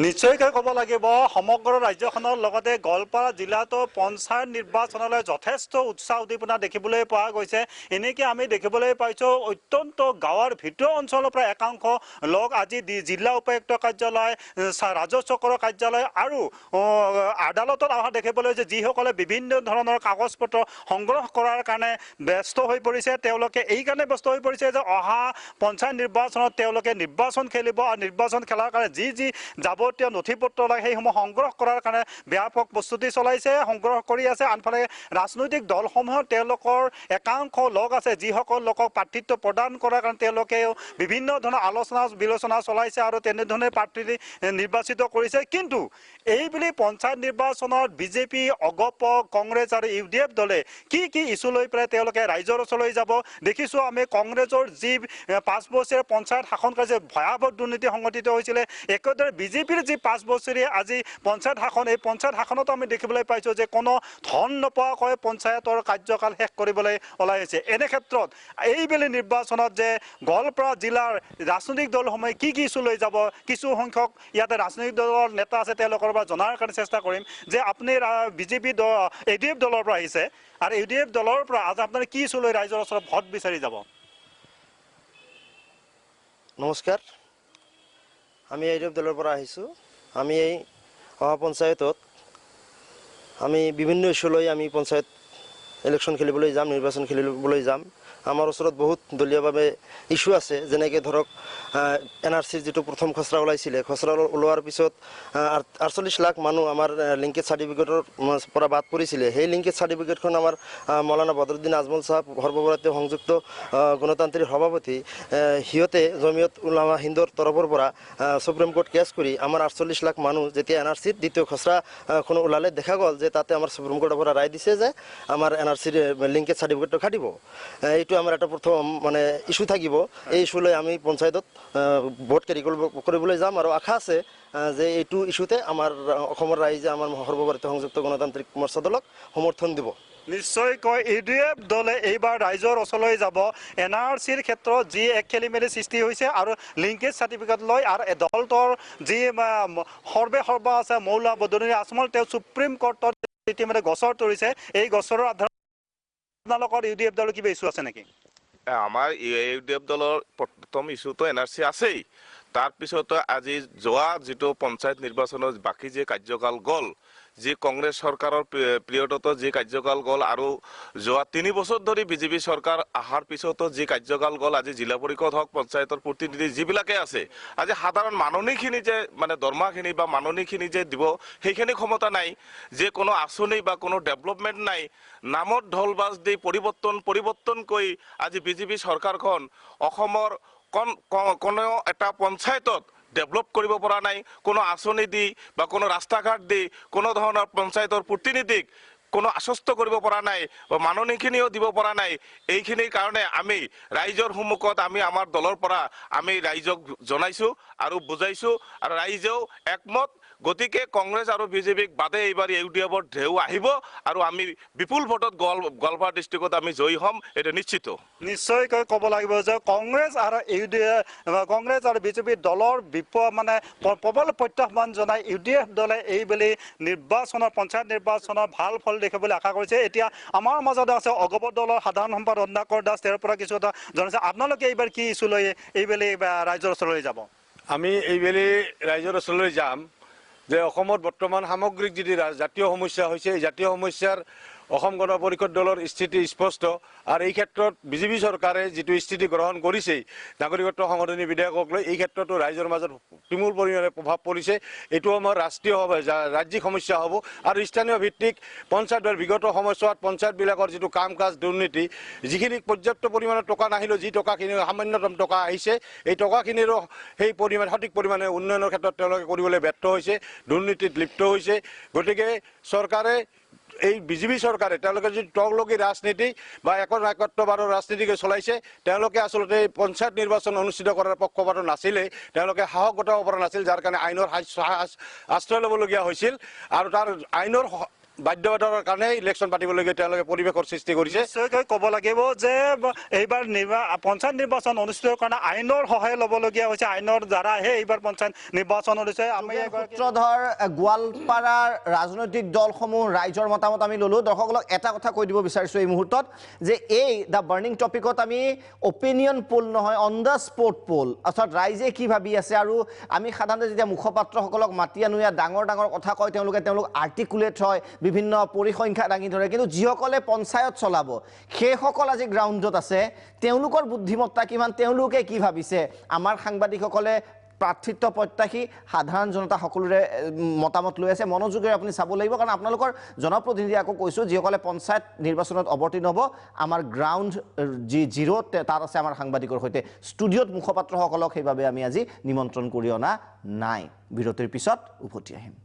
নিশ্চয়কৈ ক'ব লাগিব সমগ্ৰ ৰাজ্যখনৰ লগতে গোৱালপাৰা জিলাতো পঞ্চায়ত নিৰ্বাচনলৈ যথেষ্ট উৎসাহ উদ্দীপনা দেখিবলৈ পোৱা গৈছে। এনেকৈ আমি দেখিবলৈ পাইছোঁ অত্যন্ত গাঁৱৰ ভিতৰুৱা অঞ্চলৰ পৰা একাংশ লোক আজি জিলা উপায়ুক্ত কাৰ্যালয়, ৰাজহ চক্ৰৰ কাৰ্যালয় আৰু আদালতত অহা দেখিবলৈ হৈছে, যিসকলে বিভিন্ন ধৰণৰ কাগজ পত্ৰ সংগ্ৰহ কৰাৰ কাৰণে ব্যস্ত হৈ পৰিছে। তেওঁলোকে এইকাৰণে ব্যস্ত হৈ পৰিছে যে অহা পঞ্চায়ত নিৰ্বাচনত তেওঁলোকে নিৰ্বাচন খেলিব, আৰু নিৰ্বাচন খেলাৰ কাৰণে যি যাৱতীয় নথি পত্ৰ লাগে সেইসমূহ সংগ্ৰহ কৰাৰ কাৰণে ব্যাপক প্ৰস্তুতি চলাইছে, সংগ্ৰহ কৰি আছে। আনফালে ৰাজনৈতিক দলসমূহৰ তেওঁলোকৰ একাংশ লোক আছে, যিসকল লোকক প্ৰাৰ্থিত্ব প্ৰদান কৰাৰ কাৰণে তেওঁলোকেও বিভিন্ন ধৰণৰ আলোচনা বিলোচনা চলাইছে আৰু তেনেধৰণে প্ৰাৰ্থী নিৰ্বাচিত কৰিছে। কিন্তু এইবুলি পঞ্চায়ত নিৰ্বাচনত বিজেপি, অগপ, কংগ্ৰেছ আৰু UDF দলে কি ইছ্যু লৈ পেলাই তেওঁলোকে ৰাইজৰ ওচৰলৈ যাব দেখিছোঁ আমি। কংগ্ৰেছৰ যি 5 বছৰীয়া পঞ্চায়ত শাসন কাৰ্যত ভয়াৱহ দুৰ্নীতি সংঘটিত হৈছিলে, একেদৰে বিজেপিৰ যি 5 বছৰীয়া আজি পঞ্চায়ত শাসন, এই পঞ্চায়ত শাসনতো আমি দেখিবলৈ পাইছোঁ যে কোনো ধন নোপোৱাকৈ পঞ্চায়তৰ কাৰ্যকাল শেষ কৰিবলৈ ওলাই আহিছে। এনে ক্ষেত্ৰত এইবেলি নিৰ্বাচনত যে গোৱালপাৰা জিলাৰ ৰাজনৈতিক দলসমূহে কি ইছ্যু লৈ যাব, কিছু সংখ্যক ইয়াতে ৰাজনৈতিক দলৰ নেতা আছে, তেওঁলোকৰ পৰা জনাৰ কাৰণে চেষ্টা কৰিম যে আপুনি বিজেপি UDF দলৰ পৰা আহিছে, আৰু UDF দলৰ পৰা আজি আপোনাৰ কি ইছ্যু লৈ ৰাইজৰ ওচৰত ভোট বিচাৰি যাব? নমস্কাৰ, আমি UDF দলৰ পৰা আহিছোঁ। আমি এই অহা পঞ্চায়তত আমি বিভিন্ন ইছ্যু লৈ আমি পঞ্চায়ত ইলেকশ্যন খেলিবলৈ যাম, নিৰ্বাচন খেলিবলৈ যাম। আমাৰ ওচৰত বহুত দলীয়ভাৱে ইছ্যু আছে, যেনেকৈ ধৰক NRCৰ যিটো প্ৰথম খচৰা ওলাইছিলে, খচৰা ওলোৱাৰ পিছত 48 লাখ মানুহ আমাৰ লিংকেজ চাৰ্টিফিকেটৰ পৰা বাদ পৰিছিলে। সেই লিংকেজ চাৰ্টিফিকেটখন আমাৰ মৌলানা বদৰুদ্দিন আজমল চাহাব সৰ্বভাৰতীয় সংযুক্ত গণতান্ত্ৰিক সভাপতি, সিহঁতে জমিয়ত উলামা হিন্দৰ তৰফৰ পৰা সুপ্ৰিম কোৰ্ট কেছ কৰি আমাৰ 48 লাখ মানুহ যেতিয়া NRCৰ দ্বিতীয় খচৰাখন ওলালে, দেখা গ'ল যে তাতে আমাৰ সুপ্ৰিম কোৰ্টৰ পৰা ৰায় দিছে যে আমাৰ NRCৰ লিংকেজ চাৰ্টিফিকেটটো কাটিব। এইটো আমাৰ এটা প্ৰথম মানে ইছ্যু থাকিব। এই ইছ্যু লৈ আমি পঞ্চায়তত ভোট কেৰি কৰিবলৈ যাম, আৰু আশা আছে যে এইটো ইস্যুতে আমাৰ অসমৰ ৰাইজে আমাৰ সৰ্বভাৰতীয় সংযুক্ত গণতান্ত্ৰিক মৰ্চা দলক সমৰ্থন দিব। নিশ্চয়কৈ UDF দলে এইবাৰ ৰাইজৰ ওচৰলৈ যাব। NRCৰ ক্ষেত্ৰত যি এক খেলি মেলি সৃষ্টি হৈছে আৰু লিংকেজ চাৰ্টিফিকেট লৈ আৰু দলটোৰ যি সৰ্বা আছে মৌলা বদনী আজমল তেওঁ সুপ্ৰিম কোৰ্টত ইতিমধ্যে গছৰ তৰিছে। এই গছৰৰ আধাৰত আপোনালোকৰ UDF দলৰ কিবা ইছ্যু আছে নেকি? আমাৰ UDF দলৰ প্ৰথম ইছ্যুটো NRC আছেই। তাৰপিছতো আজি যোৱা যিটো পঞ্চায়ত নিৰ্বাচনৰ বাকী যে কাৰ্যকাল গ'ল, যি কংগ্ৰেছ চৰকাৰৰ পিৰিয়ডতো যি কাৰ্যকাল গ'ল আৰু যোৱা 3 বছৰ ধৰি বিজেপি চৰকাৰ অহাৰ পিছতো যি কাৰ্যকাল গ'ল, আজি জিলা পৰিষদ হওক পঞ্চায়তৰ প্ৰতিনিধি যিবিলাকে আছে, আজি সাধাৰণ মাননীখিনি যে মানে দৰমহাখিনি বা মাননীখিনি যে দিব সেইখিনি ক্ষমতা নাই, যে কোনো আঁচনি বা কোনো ডেভেলপমেণ্ট নাই, নামত ঢোল বাজ দি পৰিৱৰ্তন কৰি আজি বিজেপি চৰকাৰখন অসমৰ কোনো এটা পঞ্চায়তত ডেভেলপ কৰিব পৰা নাই, কোনো আঁচনি দি বা কোনো ৰাস্তা ঘাট দি কোনো ধৰণৰ পঞ্চায়তৰ প্ৰতিনিধিক কোনো আশ্বস্ত কৰিব পৰা নাই বা মাননীখিনিও দিব পৰা নাই। এইখিনিৰ কাৰণে আমি ৰাইজৰ সন্মুখত আমি আমাৰ দলৰ পৰা আমি ৰাইজক জনাইছোঁ আৰু বুজাইছোঁ আৰু ৰাইজেও একমত। গতিকে কংগ্ৰেছ আৰু বিজেপিক বাদে এইবাৰ UDFৰ ঢেউ আহিব আৰু আমি বিপুল ভোটত গোৱালপাৰা ডিষ্ট্ৰিক্টত আমি জয়ী হ'ম, এইটো নিশ্চিত। নিশ্চয়কৈ ক'ব লাগিব যে কংগ্ৰেছ আৰু বিজেপি দলৰ প্ৰবল প্ৰত্যাহ্বান জনাই UDF দলে এইবেলি পঞ্চায়ত নিৰ্বাচনৰ ভাল ফল দেখিবলৈ আশা কৰিছে। এতিয়া আমাৰ মাজত আছে অগপ দলৰ সাধাৰণ সম্পাদক ৰত্নাকৰ দাস, তেওঁৰ পৰা কিছু এটা জনাইছে। আপোনালোকে এইবাৰ কি ইছ্যু লৈ এইবেলি ৰাইজৰ ওচৰলৈ যাব? আমি এইবেলি ৰাইজৰ ওচৰলৈ যাম যে অসমত বৰ্তমান সামগ্ৰিক যিটো জাতীয় সমস্যা হৈছে, এই জাতীয় সমস্যাৰ অসম গণ পৰিষদ দলৰ স্থিতি স্পষ্ট আৰু এই ক্ষেত্ৰত বিজেপি চৰকাৰে যিটো স্থিতি গ্ৰহণ কৰিছে নাগৰিকত্ব সংশোধনী বিধেয়কক লৈ, এই ক্ষেত্ৰতো ৰাইজৰ মাজত তুমুল পৰিমাণে প্ৰভাৱ পৰিছে। এইটো আমাৰ ৰাজ্যিক সমস্যা হ'ব আৰু স্থানীয় ভিত্তিক পঞ্চায়তৰ বিগত সময়ছোৱাত পঞ্চায়তবিলাকৰ যিটো কাম কাজ দুৰ্নীতি, যিখিনি পৰ্যাপ্ত পৰিমাণৰ টকা নাহিলেও যি টকাখিনি সামান্যতম টকা আহিছে, এই টকাখিনিৰো সেই সঠিক পৰিমাণে উন্নয়নৰ ক্ষেত্ৰত তেওঁলোকে কৰিবলৈ ব্যৰ্থ হৈছে, দুৰ্নীতিত লিপ্ত হৈছে। গতিকে চৰকাৰে এই বিজেপি চৰকাৰে তেওঁলোকে যদি তকলগী ৰাজনীতি বা একনায়কত্ববাদৰ ৰাজনীতিকে চলাইছে, তেওঁলোকে আচলতে পঞ্চায়ত নিৰ্বাচন অনুষ্ঠিত কৰাৰ পক্ষপাত নাছিলে, তেওঁলোকে সাহস গোটাব পৰা নাছিল, যাৰ কাৰণে আইনৰ আশ্ৰয় ল'বলগীয়া হৈছিল আৰু তাৰ আইনৰ বাধ্যবাধকতাৰ কাৰণে ইলেকশ্যন পাতিবলগীয়া তেওঁলোকে পৰিৱেশৰ সৃষ্টি কৰিছে। নিশ্চয়কৈ ক'ব লাগিব যে এইবাৰ পঞ্চায়ত নিৰ্বাচন অনুষ্ঠিত কাৰণে আইনৰ সহায় ল'বলগীয়া হৈছে, আইনৰ দ্বাৰাহে এইবাৰ পঞ্চায়ত নিৰ্বাচন হৈছে। আমি সূত্ৰধৰ গোৱালপাৰাৰ ৰাজনৈতিক দলসমূহ ৰাইজৰ মতামত আমি ল'লোঁ। দৰ্শকসকলক এটা কথা কৈ দিব বিচাৰিছোঁ এই মুহূৰ্তত যে এই দ্য বাৰ্ণিং টপিকত আমি অপিনিয়ন পোল নহয়, অন দ্য স্পট পোল, অৰ্থাৎ ৰাইজে কি ভাবি আছে। আৰু আমি সাধাৰণতে যেতিয়া মুখপাত্ৰসকলক মাতি আনো, ডাঙৰ ডাঙৰ কথা কয়, তেওঁলোক আৰ্টিকুলেট হয়, বিভিন্ন পৰিসংখ্যা দাঙি ধৰে, কিন্তু যিসকলে পঞ্চায়ত চলাব সেইসকল আজি গ্ৰাউণ্ডত আছে, তেওঁলোকৰ বুদ্ধিমত্তা কিমান, তেওঁলোকে কি ভাবিছে। আমাৰ সাংবাদিকসকলে প্ৰাৰ্থিত্ব প্ৰত্যাশী সাধাৰণ জনতা সকলোৰে মতামত লৈ আছে, মনোযোগেৰে আপুনি চাব লাগিব। কাৰণ আপোনালোকৰ জনপ্ৰতিনিধি, আকৌ কৈছোঁ, যিসকলে পঞ্চায়ত নিৰ্বাচনত অৱতীৰ্ণ হ'ব, আমাৰ গ্ৰাউণ্ড যি জিৰ' তাত আছে আমাৰ সাংবাদিকৰ সৈতে। ষ্টুডিঅ'ত মুখপাত্ৰসকলক সেইবাবে আমি আজি নিমন্ত্ৰণ কৰি অনা নাই। বিৰতিৰ পিছত উভতি আহিম।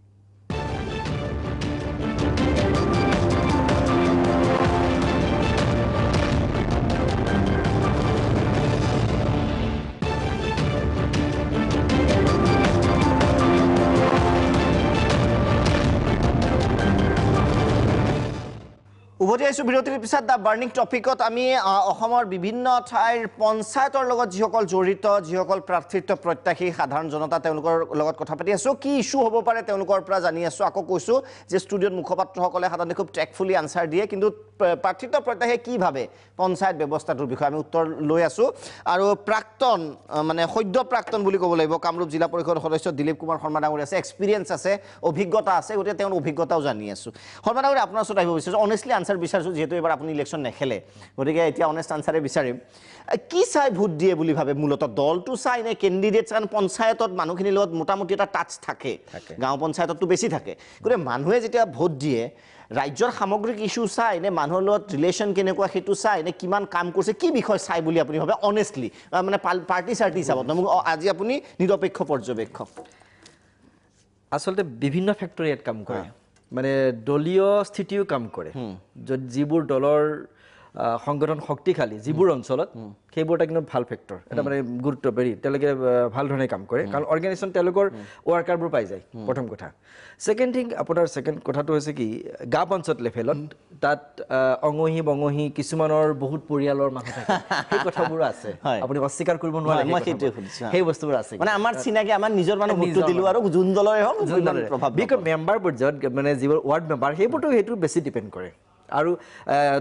উভতি আহিছোঁ বিৰতিৰ পিছত। দ্য বাৰ্ণিং টপিকত আমি অসমৰ বিভিন্ন ঠাইৰ পঞ্চায়তৰ লগত যিসকল জড়িত, যিসকল প্ৰাৰ্থিত্ব প্ৰত্যাশী সাধাৰণ জনতা, তেওঁলোকৰ লগত কথা পাতি আছোঁ। কি ইছ্যু হ'ব পাৰে তেওঁলোকৰ পৰা জানি আছোঁ। আকৌ কৈছোঁ যে ষ্টুডিঅ'ত মুখপাত্ৰসকলে সাধাৰণতে খুব ট্ৰেকফুলি আনচাৰ দিয়ে, কিন্তু প্ৰাৰ্থিত্ব প্ৰত্যাশীয়ে কি ভাবে পঞ্চায়ত ব্যৱস্থাটোৰ বিষয়ে আমি উত্তৰ লৈ আছোঁ। আৰু প্ৰাক্তন সদ্য প্ৰাক্তন বুলি ক'ব লাগিব কামৰূপ জিলা পৰিষদৰ সদস্য দিলীপ কুমাৰ শৰ্মা ডাঙৰীয়া আছে, এক্সপিৰিয়েঞ্চ আছে, অভিজ্ঞতা আছে, গতিকে তেওঁৰ অভিজ্ঞতাও জানি আছোঁ। শৰ্মা ডাঙৰীয়া, আপোনাৰ ওচৰত আহিব বিচাৰিছোঁ, অনেষ্টলি আনচাৰ বিচাৰিছোঁ, যিহেতু এইবাৰ আপুনি ইলেকশ্যন নেখেলে, গতিকে এতিয়া অনেষ্ট আনচাৰে বিচাৰিম। কি চাই ভোট দিয়ে বুলি ভাবে? মূলতঃ দলটো চাই নে কেণ্ডিডেট? কাৰণ পঞ্চায়তত মানুহখিনিৰ লগত মোটামুটি এটা টাচ থাকে, গাঁও পঞ্চায়ততো বেছি থাকে। গতিকে মানুহে যেতিয়া ভোট দিয়ে, ৰাজ্যৰ সামগ্ৰিক ইছ্যু চাই নে মানুহৰ লগত ৰিলেশ্যন কেনেকুৱা সেইটো চাই নে কিমান কাম কৰিছে, কি বিষয় চাই বুলি আপুনি ভাবে অনেষ্টলি? পাৰ্টি চাৰ্টি হিচাপত মোক আজি আপুনি নিৰপেক্ষ পৰ্যবেক্ষক। আচলতে বিভিন্ন ফেক্টৰী ইয়াত কাম কৰে, দলীয় স্থিতিও কাম কৰে। যিবোৰ দলৰ সংগঠন শক্তিশালী যিবোৰ অঞ্চলত সেইবোৰ এটা কিন্তু ভাল ফেক্টৰ এটা মানে গুৰুত্ব বেৰি তেওঁলোকে ভাল ধৰণে কাম কৰে কাৰণ অৰ্গেনাইজেশ্যন তেওঁলোকৰ ৱৰ্কাৰবোৰ পাই যায় প্ৰথম কথা ছেকেণ্ড থিং আপোনাৰ ছেকেণ্ড কথাটো হৈছে কি গাঁও পঞ্চায়ত লেভেলত তাত অঙহী বঙহী কিছুমানৰ বহুত পৰিয়ালৰ মানুহ থাকে সেই কথাবোৰ আছে আপুনি অস্বীকাৰ কৰিব নোৱাৰে মই সেইটোৱে সুধিছোঁ সেই বস্তুবোৰ আছে মানে আমাৰ চিনাকি আমাৰ নিজৰ মানুহ ভোটটো দিলোঁ আৰু যোন দলৰে হওক প্ৰভাৱ বিকজ মেম্বাৰ পৰ্যায়ত মানে যিবোৰ ৱাৰ্ড মেম্বাৰ সেইবোৰতো সেইটো বেছি ডিপেণ্ড কৰে আৰু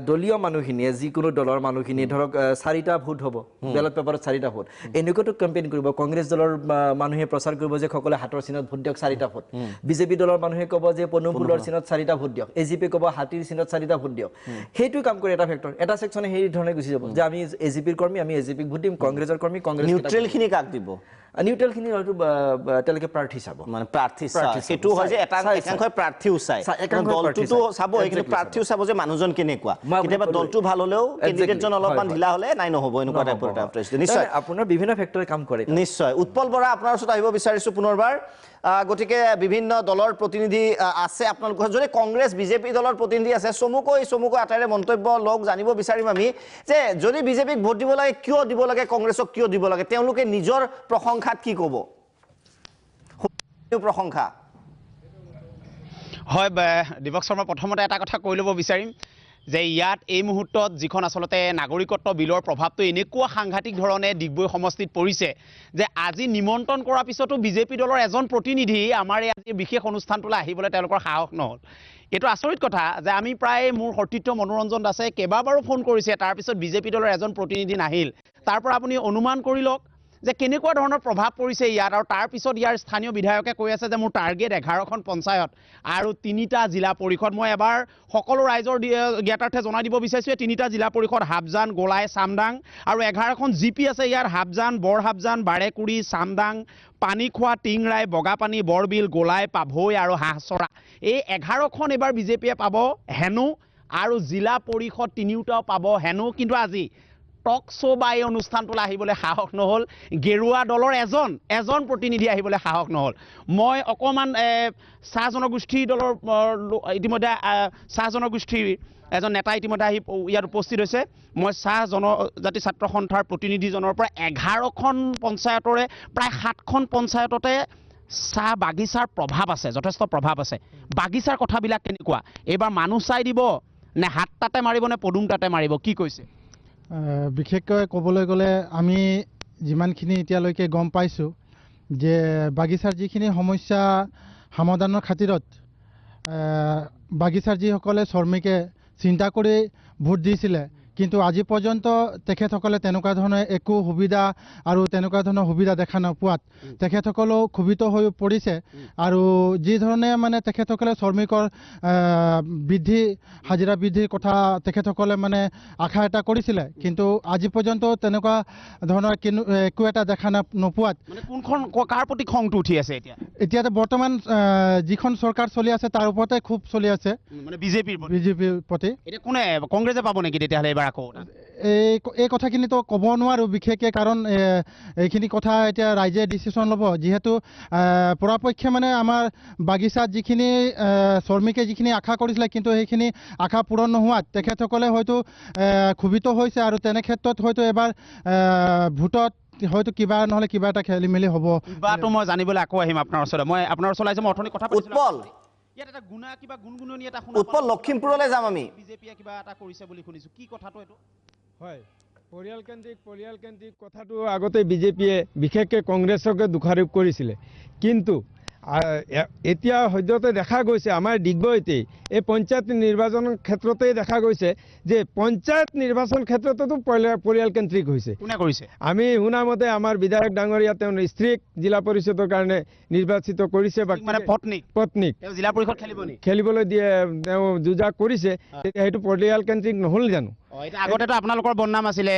দলীয় মানুহখিনিয়ে যিকোনো দলৰ মানুহখিনিয়ে ধৰক 4টা ভোট হ'ব বেলট পেপাৰত 4টা ভোট এনেকুৱাতো কেম্পেইন কৰিব কংগ্ৰেছ দলৰ মানুহে প্ৰচাৰ কৰিব যে সকলোৱে হাতৰ চিনত ভোট দিয়ক 4টা ভোট বিজেপি দলৰ মানুহে ক'ব যে পনুফুলৰ চিনত 4টা ভোট দিয়ক এজিপি ক'ব হাতীৰ চিনত 4টা ভোট দিয়ক সেইটো কাম কৰে এটা ফেক্টৰ এটা সেকশনে সেই ধৰণে গুচি যাব যে আমি এজিপিৰ কৰ্মী আমি এজিপিক ভোট দিম কংগ্ৰেছৰ কৰ্মী কংগ্ৰেছ নিউট্ৰেলখিনি কাক দিব নিউট্ৰেলখিনি হয়তো তেওঁলোকে প্ৰাৰ্থী চাব মানে প্ৰাৰ্থী সেইটো হয় যে এটা একাংশই প্ৰাৰ্থীও চায় দলটোতো চাব কিন্তু প্ৰাৰ্থীও চাব যে মানুহজন কেনেকুৱা কেতিয়াবা দলটো ভাল হ'লেও কেণ্ডিডেটজন অলপমান ঢিলা হ'লে নাই নহ'ব এনেকুৱা টাইপৰ এটা নিশ্চয় আপোনাৰ বিভিন্ন ফেক্টৰে কাম কৰে নিশ্চয় উৎপল বৰা আপোনাৰ ওচৰত আহিব বিচাৰিছোঁ পুনৰবাৰ গতিকে বিভিন্ন দলৰ প্ৰতিনিধি আছে আপোনালোকৰ যদি কংগ্ৰেছ বিজেপি দলৰ প্ৰতিনিধি আছে চমুকৈ আটাইৰে মন্তব্য লগ জানিব বিচাৰিম আমি যে যদি বিজেপিক ভোট দিব লাগে কিয় দিব লাগে কংগ্ৰেছক কিয় দিব লাগে তেওঁলোকে নিজৰ প্ৰশংসাত কি ক'ব প্ৰশংসা হয় দীপক শৰ্মা প্ৰথমতে এটা কথা কৈ ল'ব বিচাৰিম যে ইয়াত এই মুহূৰ্তত যিখন আচলতে নাগৰিকত্ব বিলৰ প্ৰভাৱটো এনেকুৱা সাংঘাতিক ধৰণে ডিগবৈ সমষ্টিত পৰিছে যে আজি নিমন্ত্ৰণ কৰাৰ পিছতো বিজেপি দলৰ এজন প্ৰতিনিধি আমাৰ এই আজি বিশেষ অনুষ্ঠানটোলৈ আহিবলৈ তেওঁলোকৰ সাহস নহ'ল এইটো আচৰিত কথা যে আমি প্ৰায় মোৰ সতীৰ্থ মনোৰঞ্জন দাসে কেইবাবাৰো ফোন কৰিছে তাৰপিছত বিজেপি দলৰ এজন প্ৰতিনিধি নাহিল তাৰ পৰা আপুনি অনুমান কৰি লওক যে কেনেকুৱা ধৰণৰ প্ৰভাৱ পৰিছে ইয়াত আৰু তাৰপিছত ইয়াৰ স্থানীয় বিধায়কে কৈ আছে যে মোৰ টাৰ্গেট 11খন পঞ্চায়ত আৰু 3টা জিলা পৰিষদ মই এবাৰ সকলো ৰাইজৰ জ্ঞাতাৰ্থে জনাই দিব বিচাৰিছোঁ 3টা জিলা পৰিষদ হাবজান গোলাই চামদাং আৰু 11খন জিপি আছে ইয়াৰ হাবজান বৰ হাবজান বাৰেকুৰি চামদাং পানীখোৱা টিংৰাই বগাপানী বৰবিল গোলাই পাভৈ আৰু হাঁহচৰা এই 11খন এবাৰ বিজেপিয়ে পাব হেনো আৰু জিলা পৰিষদ 3টাও পাব হেনো কিন্তু আজি টক শ্ব' বা এই অনুষ্ঠানটোলৈ আহিবলৈ সাহস নহ'ল গেৰুৱা দলৰ এজন প্ৰতিনিধি আহিবলৈ সাহস নহ'ল মই অকণমান চাহ জনগোষ্ঠী দলৰ ইতিমধ্যে চাহ জনগোষ্ঠীৰ এজন নেতা ইতিমধ্যে আহি ইয়াত উপস্থিত হৈছে মই চাহ জনজাতি ছাত্ৰ সন্থাৰ প্ৰতিনিধিজনৰ পৰা 11খন পঞ্চায়তৰে প্ৰায় 7খন পঞ্চায়ততে চাহ বাগিচাৰ প্ৰভাৱ আছে যথেষ্ট প্ৰভাৱ আছে বাগিচাৰ কথাবিলাক কেনেকুৱা এইবাৰ মানুহ চাই দিব নে হাত তাতে মাৰিব নে পদুম তাতে মাৰিব কি কৈছে বিশেষকৈ ক'বলৈ গ'লে আমি যিমানখিনি এতিয়ালৈকে গম পাইছোঁ যে বাগিচাৰ যিখিনি সমস্যা সমাধানৰ খাতিৰত বাগিচাৰ যিসকলে শ্ৰমিকে চিন্তা কৰি ভোট দিছিলে কিন্তু আজি পৰ্যন্ত তেখেতসকলে তেনেকুৱা ধৰণৰ একো সুবিধা আৰু তেনেকুৱা ধৰণৰ সুবিধা দেখা নোপোৱাত তেখেতসকলেও ক্ষোভিত হৈ পৰিছে আৰু যি ধৰণে মানে তেখেতসকলে শ্ৰমিকৰ বৃদ্ধি হাজিৰা বৃদ্ধিৰ কথা তেখেতসকলে মানে আশা এটা কৰিছিলে কিন্তু আজি পৰ্যন্ত তেনেকুৱা ধৰণৰ একো এটা দেখা নোপোৱাত কোনখন কাৰ প্ৰতি খংটো উঠি আছে এতিয়া বৰ্তমান যিখন চৰকাৰ চলি আছে তাৰ ওপৰতে খুব চলি আছে মানে বিজেপিৰ প্ৰতি এতিয়া কোনে কংগ্ৰেছে পাব নেকি তেতিয়াহ'লে এইবাৰ আকৌ এই কথাখিনিতো ক'ব নোৱাৰোঁ বিশেষকৈ কাৰণ এইখিনি কথা এতিয়া ৰাইজে ডিচিশ্যন ল'ব যিহেতু পৰাপক্ষে মানে আমাৰ বাগিচাত যিখিনি শ্ৰমিকে যিখিনি আশা কৰিছিলে কিন্তু সেইখিনি আশা পূৰণ নোহোৱাত তেখেতসকলে হয়তো ক্ষোভিত হৈছে আৰু তেনে ক্ষেত্ৰত হয়তো এবাৰ ভোটত হয়তো কিবা নহ'লে কিবা এটা খেলি মেলি হ'ব কিবাটো মই জানিবলৈ আকৌ আহিম আপোনাৰ ওচৰলৈ মই আপোনাৰ ওচৰলৈ আহিছোঁ মই অথনি কথা উৎপল ইয়াত এটা গুণা কিবা গুণগুণনি এটা উৎপল লখিমপুৰলৈ যাম আমি বিজেপিয়ে কিবা এটা কৰিছে বুলি শুনিছোঁ কি কথাটো এইটো হয় পৰিয়ালকেন্দ্ৰিক কথাটো আগতে বিজেপিয়ে বিশেষকৈ কংগ্ৰেছকে দোষাৰোপ কৰিছিলে কিন্তু এতিয়া সদ্যহতে দেখা গৈছে আমাৰ ডিগবৈতেই এই পঞ্চায়ত নিৰ্বাচনৰ ক্ষেত্ৰতেই দেখা গৈছে যে পঞ্চায়ত নিৰ্বাচন ক্ষেত্ৰতো পৰিয়ালকেন্দ্ৰিক হৈছে কোনে কৰিছে আমি শুনামতে আমাৰ বিধায়ক ডাঙৰীয়া তেওঁৰ স্ত্ৰীক জিলা পৰিষদৰ কাৰণে নিৰ্বাচিত কৰিছে বা মানে পত্নীক জিলা পৰিষদ খেলিবলৈ দিয়ে তেওঁ যুঁজাক কৰিছে সেইটো পৰিয়ালকেন্দ্ৰিক নহ'ল জানো আগতেতো আপোনালোকৰ বদনাম আছিলে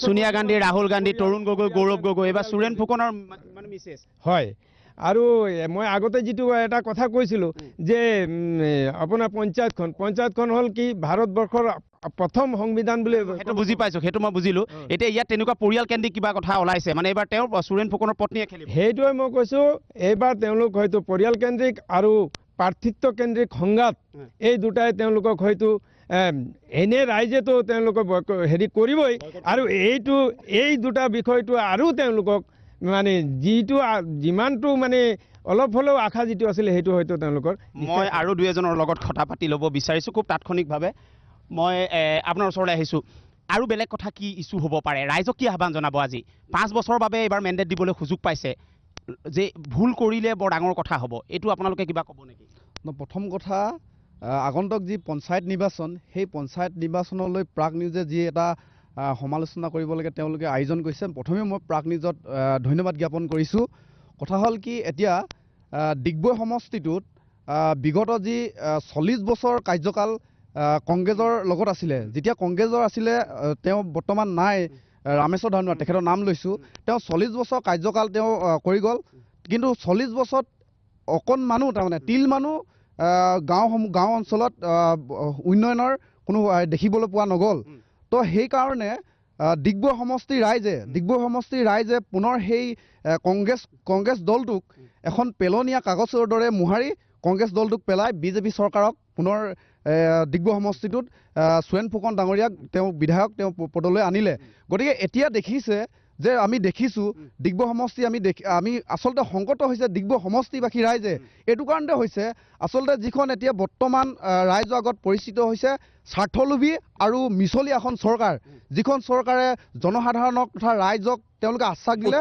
সোনিয়া গান্ধী ৰাহুল গান্ধী তৰুণ গগৈ গৌৰৱ গগৈ এইবাৰ সুৰেন ফুকনৰ মানে মিছেছ হয় আৰু মই আগতে যিটো এটা কথা কৈছিলোঁ যে আপোনাৰ পঞ্চায়তখন হ'ল কি ভাৰতবৰ্ষৰ প্ৰথম সংবিধান বুলি সেইটো বুজি পাইছোঁ সেইটো মই বুজিলোঁ এতিয়া ইয়াত তেনেকুৱা পৰিয়ালকেন্দ্ৰিক কিবা কথা ওলাইছে মানে এইবাৰ তেওঁ সুৰেন ফুকনৰ পত্নীয়ে খেলিব সেইটোৱে মই কৈছোঁ এইবাৰ তেওঁলোক হয়তো পৰিয়ালকেন্দ্ৰিক আৰু প্ৰাৰ্থিত্বকেন্দ্ৰিক সংঘাত এই দুটাই তেওঁলোকক হয়তো এনে ৰাইজেতো তেওঁলোকক হেৰি কৰিবই আৰু এই দুটা বিষয়টো আৰু তেওঁলোকক মানে যিটো যিমানটো মানে অলপ হ'লেও আশা যিটো আছিলে সেইটো হয়তো তেওঁলোকৰ মই আৰু দুই এজনৰ লগত কথা পাতি ল'ব বিচাৰিছোঁ খুব তাৎক্ষণিকভাৱে মই আপোনাৰ ওচৰলৈ আহিছোঁ আৰু বেলেগ কথা কি ইছ্যু হ'ব পাৰে ৰাইজক কি আহ্বান জনাব আজি 5 বছৰৰ বাবে এইবাৰ মেণ্ডেট দিবলৈ সুযোগ পাইছে যে ভুল কৰিলে বৰ ডাঙৰ কথা হ'ব এইটো আপোনালোকে কিবা ক'ব নেকি প্ৰথম কথা আগন্তুক যি পঞ্চায়ত নিৰ্বাচন সেই পঞ্চায়ত নিৰ্বাচনলৈ প্ৰাগ নিউজে যি এটা সমালোচনা কৰিব লাগে তেওঁলোকে আয়োজন কৰিছে প্ৰথমে মই প্ৰাগ নিউজত ধন্যবাদ জ্ঞাপন কৰিছোঁ কথা হ'ল কি এতিয়া ডিগবৈ সমষ্টিটোত বিগত যি 40 বছৰ কাৰ্যকাল কংগ্ৰেছৰ লগত আছিলে যেতিয়া কংগ্ৰেছৰ আছিলে তেওঁ বৰ্তমান নাই ৰামেশ্বৰ ধনৱাৰ তেখেতৰ নাম লৈছোঁ তেওঁ 40 বছৰ কাৰ্যকাল তেওঁ কৰি গ'ল কিন্তু 40 বছৰত অকণ মানুহ তাৰমানে তিল মানুহ গাঁও অঞ্চলত উন্নয়নৰ কোনো দেখিবলৈ পোৱা নগ'ল তো সেইকাৰণে ডিগবৈ সমষ্টিৰ ৰাইজে পুনৰ সেই কংগ্ৰেছ দলটোক এখন পেলনীয়া কাগজৰ দৰে মোহাৰি কংগ্ৰেছ দলটোক পেলাই বিজেপি চৰকাৰক পুনৰ ডিগবৈ সমষ্টিটোত সোৰেণ ফুকন ডাঙৰীয়াক তেওঁ বিধায়ক তেওঁ পদলৈ আনিলে গতিকে এতিয়া দেখিছে যে আমি দেখিছোঁ ডিগবৈ সমষ্টি আমি আচলতে সংকট হৈছে ডিগবৈ সমষ্টিবাসী ৰাইজে এইটো কাৰণতে হৈছে আচলতে যিখন এতিয়া বৰ্তমান ৰাইজৰ আগত পৰিচিত হৈছে স্বাৰ্থলোভী আৰু মিছলীয়া এখন চৰকাৰ যিখন চৰকাৰে জনসাধাৰণক তথা ৰাইজক তেওঁলোকে আশ্বাস দিলে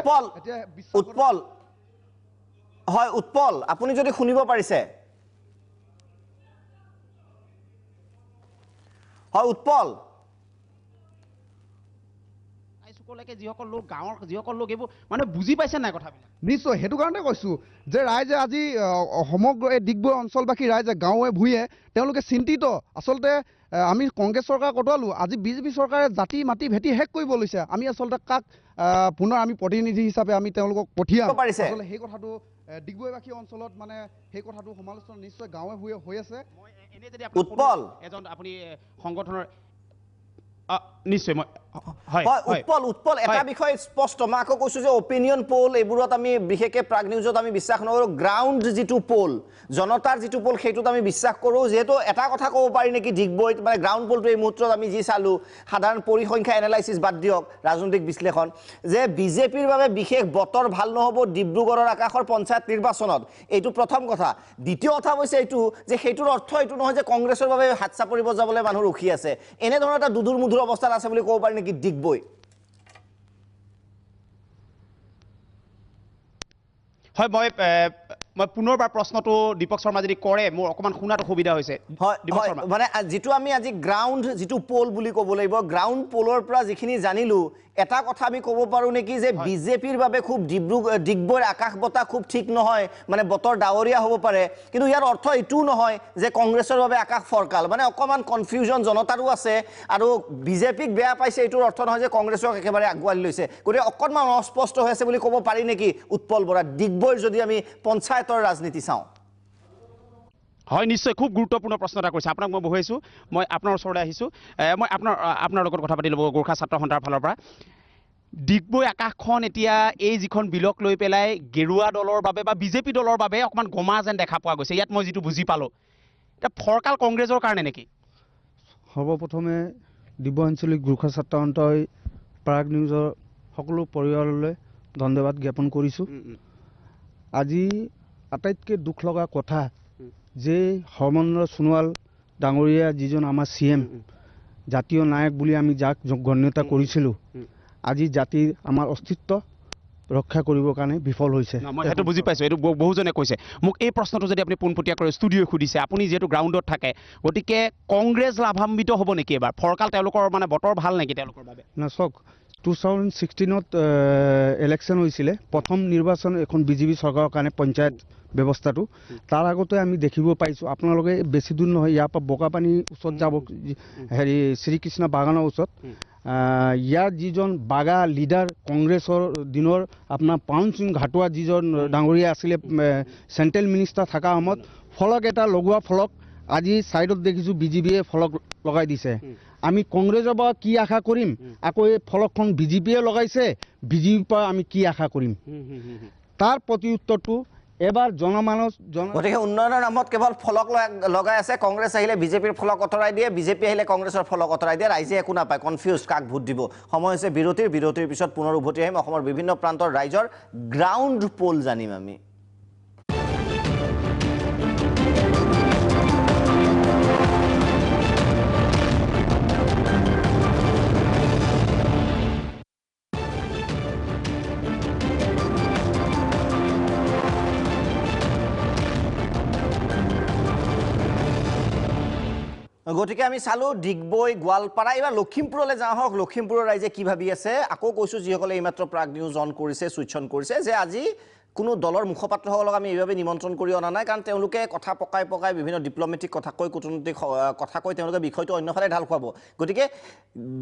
উৎপল আপুনি যদি শুনিব পাৰিছে হয় উৎপল যিসকল লোক গাঁৱৰ যিসকল লোক এইবোৰ মানে বুজি পাইছে নাই কথাবিলাক নিশ্চয় সেইটো কাৰণে কৈছোঁ যে ৰাইজে আজি সমগ্ৰ এই ডিগবৈ অঞ্চলবাসী ৰাইজে গাঁৱে ভূঞে তেওঁলোকে চিন্তিত আচলতে আমি কংগ্ৰেছ চৰকাৰ কটোৱালোঁ আজি বিজেপি চৰকাৰে জাতি মাটি ভেটি শেষ কৰিব লৈছে আমি আচলতে কাক পুনৰ আমি প্ৰতিনিধি হিচাপে আমি তেওঁলোকক পঠিয়াম আচলতে সেই কথাটো ডিগবৈবাসী অঞ্চলত মানে সেই কথাটো সমালোচনা নিশ্চয় গাঁৱে ভূঞে হৈ আছে উৎপল এজন আপুনি সংগঠনৰ নিশ্চয় মই উৎপল এটা বিষয় স্পষ্ট মই আকৌ কৈছোঁ যে অপিনিয়ন পোল এইবোৰত আমি বিশেষকৈ প্ৰাগ নিউজত আমি বিশ্বাস নকৰোঁ গ্ৰাউণ্ড যিটো পোল জনতাৰ যিটো পোল সেইটোত আমি বিশ্বাস কৰোঁ যিহেতু এটা কথা ক'ব পাৰি নেকি ডিগবৈত মানে গ্ৰাউণ্ড পোলটো এই মুহূৰ্তত আমি যি চালোঁ সাধাৰণ পৰিসংখ্যা এনালাইচিছ বাদ দিয়ক ৰাজনৈতিক বিশ্লেষণ যে বিজেপিৰ বাবে বিশেষ বতৰ ভাল নহ'ব ডিব্ৰুগড়ৰ আকাশৰ পঞ্চায়ত নিৰ্বাচনত এইটো প্ৰথম কথা দ্বিতীয় কথা হৈছে এইটো যে সেইটোৰ অৰ্থ এইটো নহয় যে কংগ্ৰেছৰ বাবে হাত চাপৰি বজাবলৈ মানুহ ৰখি আছে এনেধৰণৰ এটা দুধুৰ মুধুৰ অৱস্থাত আছে বুলি ক'ব পাৰি নেকি ডিগবৈ হয় মই পুনৰবাৰ প্ৰশ্নটো দীপক শৰ্মা যদি কৰে মোৰ অকণমান শুনাত অসুবিধা হৈছে মানে যিটো আমি আজি গ্ৰাউণ্ড যিটো পোল বুলি ক'ব লাগিব গ্ৰাউণ্ড পোলৰ পৰা যিখিনি জানিলোঁ এটা কথা আমি ক'ব পাৰোঁ নেকি যে বিজেপিৰ বাবে খুব ডিগবৈৰ আকাশ বতাহ খুব ঠিক নহয় মানে বতৰ ডাৱৰীয়া হ'ব পাৰে কিন্তু ইয়াৰ অৰ্থ এইটোও নহয় যে কংগ্ৰেছৰ বাবে আকাশ ফৰকাল মানে অকণমান কনফিউজন জনতাৰো আছে আৰু বিজেপিক বেয়া পাইছে এইটোৰ অৰ্থ নহয় যে কংগ্ৰেছক একেবাৰে আগুৱাই লৈছে গতিকে অকণমান অস্পষ্ট হৈ আছে বুলি ক'ব পাৰি নেকি উৎপল বৰা ডিগবৈৰ যদি আমি পঞ্চায়তৰ ৰাজনীতি চাওঁ হয় নিশ্চয় খুব গুৰুত্বপূৰ্ণ প্ৰশ্ন এটা কৰিছে আপোনাক মই বহুৱাইছোঁ মই আপোনাৰ ওচৰলৈ আহিছোঁ মই আপোনাৰ লগত কথা পাতি ল'ব গোৰ্খা ছাত্ৰ সন্থাৰ ফালৰ পৰা ডিগবৈ আকাশখন এতিয়া এই যিখন বিলক লৈ পেলাই গেৰুৱা দলৰ বাবে বা বিজেপি দলৰ বাবে অকণমান গমা যেন দেখা পোৱা গৈছে ইয়াত মই যিটো বুজি পালোঁ এতিয়া ফৰকাল কংগ্ৰেছৰ কাৰণে নেকি সৰ্বপ্ৰথমে ডিগবৈ আঞ্চলিক গোৰ্খা ছাত্ৰ সন্থাই প্ৰাগ নিউজৰ সকলো পৰিয়াললৈ ধন্যবাদ জ্ঞাপন কৰিছোঁ আজি আটাইতকৈ দুখ লগা কথা যে সৰ্বানন্দ সোণোৱাল ডাঙৰীয়া যিজন আমাৰ CM জাতীয় নায়ক বুলি আমি যাক গণ্যতা কৰিছিলোঁ আজি জাতিৰ আমাৰ অস্তিত্ব ৰক্ষা কৰিবৰ কাৰণে বিফল হৈছে মই সেইটো বুজি পাইছোঁ এইটো বহুজনে কৈছে মোক এই প্ৰশ্নটো যদি আপুনি পোনপটীয়াকৈ ষ্টুডিঅ'ই সুধিছে আপুনি যিহেতু গ্ৰাউণ্ডত থাকে গতিকে কংগ্ৰেছ লাভান্বিত হ'ব নেকি এবাৰ ফৰকাল তেওঁলোকৰ মানে বতৰ ভাল নেকি তেওঁলোকৰ বাবে না চাওক 2016ত ইলেকশ্যন হৈছিলে প্ৰথম নিৰ্বাচন এখন বিজেপি চৰকাৰৰ কাৰণে পঞ্চায়ত ব্যৱস্থাটো তাৰ আগতে আমি দেখিব পাইছোঁ আপোনালোকে বেছি দূৰ নহয় ইয়াৰ পৰা বগাপানী ওচৰত যাব হেৰি শ্ৰীকৃষ্ণ বাগানৰ ওচৰত ইয়াৰ যিজন বাগা লিডাৰ কংগ্ৰেছৰ দিনৰ আপোনাৰ পাউন সিং ঘাটোৱা যিজন ডাঙৰীয়া আছিলে চেণ্ট্ৰেল মিনিষ্টাৰ থকা সময়ত ফলক এটা লগোৱা ফলক আজি ছাইডত দেখিছোঁ বিজেপিয়ে ফলক লগাই দিছে আমি কংগ্ৰেছৰ পৰা কি আশা কৰিম আকৌ এই ফলকখন বিজেপিয়ে লগাইছে বিজেপিৰ পৰা আমি কি আশা কৰিম তাৰ প্ৰতি উত্তৰটো এবাৰ জনমানস গতিকে উন্নয়নৰ নামত কেৱল ফলক লগাই আছে কংগ্ৰেছ আহিলে বিজেপিৰ ফলক অতৰাই দিয়ে বিজেপি আহিলে কংগ্ৰেছৰ ফলক অতৰাই দিয়ে ৰাইজে একো নাপায় কনফিউজ কাক ভোট দিব সময় হৈছে বিৰতিৰ পিছত পুনৰ উভতি আহিম অসমৰ বিভিন্ন প্ৰান্তৰ ৰাইজৰ গ্ৰাউণ্ড পোল জানিম আমি গতিকে আমি চালো ডিগবৈ গোৱালপাৰা এবাৰ লখিমপুৰলৈ যাওঁ হওক লখিমপুৰৰ ৰাইজে কি ভাবি আছে আকৌ কৈছোঁ যিসকলে এইমাত্ৰ প্ৰাগ নিউজ অন কৰিছে সুইচ অন কৰিছে যে আজি কোনো দলৰ মুখপাত্ৰসকলক আমি এইভাবে নিমন্ত্ৰণ কৰি অনা নাই কাৰণ তেওঁলোকে কথা পকাই বিভিন্ন ডিপ্লমেটিক কথা কৈ কূটনৈতিক কথা কৈ তেওঁলোকে বিষয়টো অন্যফালে ঢাল খুৱাব গতিকে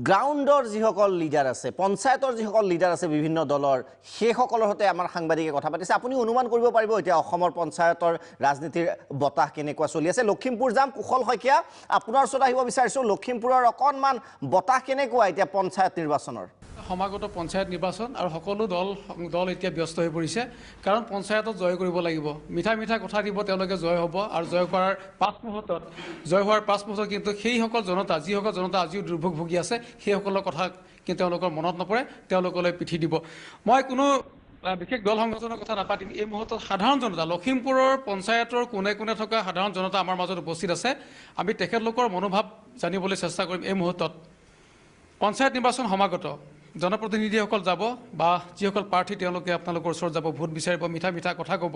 গ্ৰাউণ্ডৰ যিসকল লিডাৰ আছে পঞ্চায়তৰ যিসকল লিডাৰ আছে বিভিন্ন দলৰ সেইসকলৰ সৈতে আমাৰ সাংবাদিকে কথা পাতিছে আপুনি অনুমান কৰিব পাৰিব এতিয়া অসমৰ পঞ্চায়তৰ ৰাজনীতিৰ বতাহ কেনেকুৱা চলি আছে লখিমপুৰ যাম কুশল শইকীয়া আপোনাৰ ওচৰত আহিব বিচাৰিছোঁ লখিমপুৰৰ অকণমান বতাহ কেনেকুৱা এতিয়া পঞ্চায়ত নিৰ্বাচনৰ সমাগত পঞ্চায়ত নিৰ্বাচন আৰু সকলো দল এতিয়া ব্যস্ত হৈ পৰিছে কাৰণ পঞ্চায়তত জয় কৰিব লাগিব মিঠা কথা দিব তেওঁলোকে জয় হ'ব আৰু জয় হোৱাৰ পাঁচ মুহূৰ্তত কিন্তু সেইসকল জনতা যিসকল জনতা আজিও দুৰ্ভোগ ভুগি আছে সেইসকলৰ কথা কিন্তু তেওঁলোকৰ মনত নপৰে তেওঁলোকলৈ পিঠি দিব মই কোনো বিশেষ দল সংগঠনৰ কথা নাপাতিম এই মুহূৰ্তত সাধাৰণ জনতা লখিমপুৰৰ পঞ্চায়তৰ কোনে থকা সাধাৰণ জনতা আমাৰ মাজত উপস্থিত আছে আমি তেখেতলোকৰ মনোভাৱ জানিবলৈ চেষ্টা কৰিম এই মুহূৰ্তত পঞ্চায়ত নিৰ্বাচন সমাগত জনপ্ৰতিনিধিসকল যাব বা যিসকল প্ৰাৰ্থী তেওঁলোকে আপোনালোকৰ ওচৰত যাব ভোট বিচাৰিব মিঠা কথা ক'ব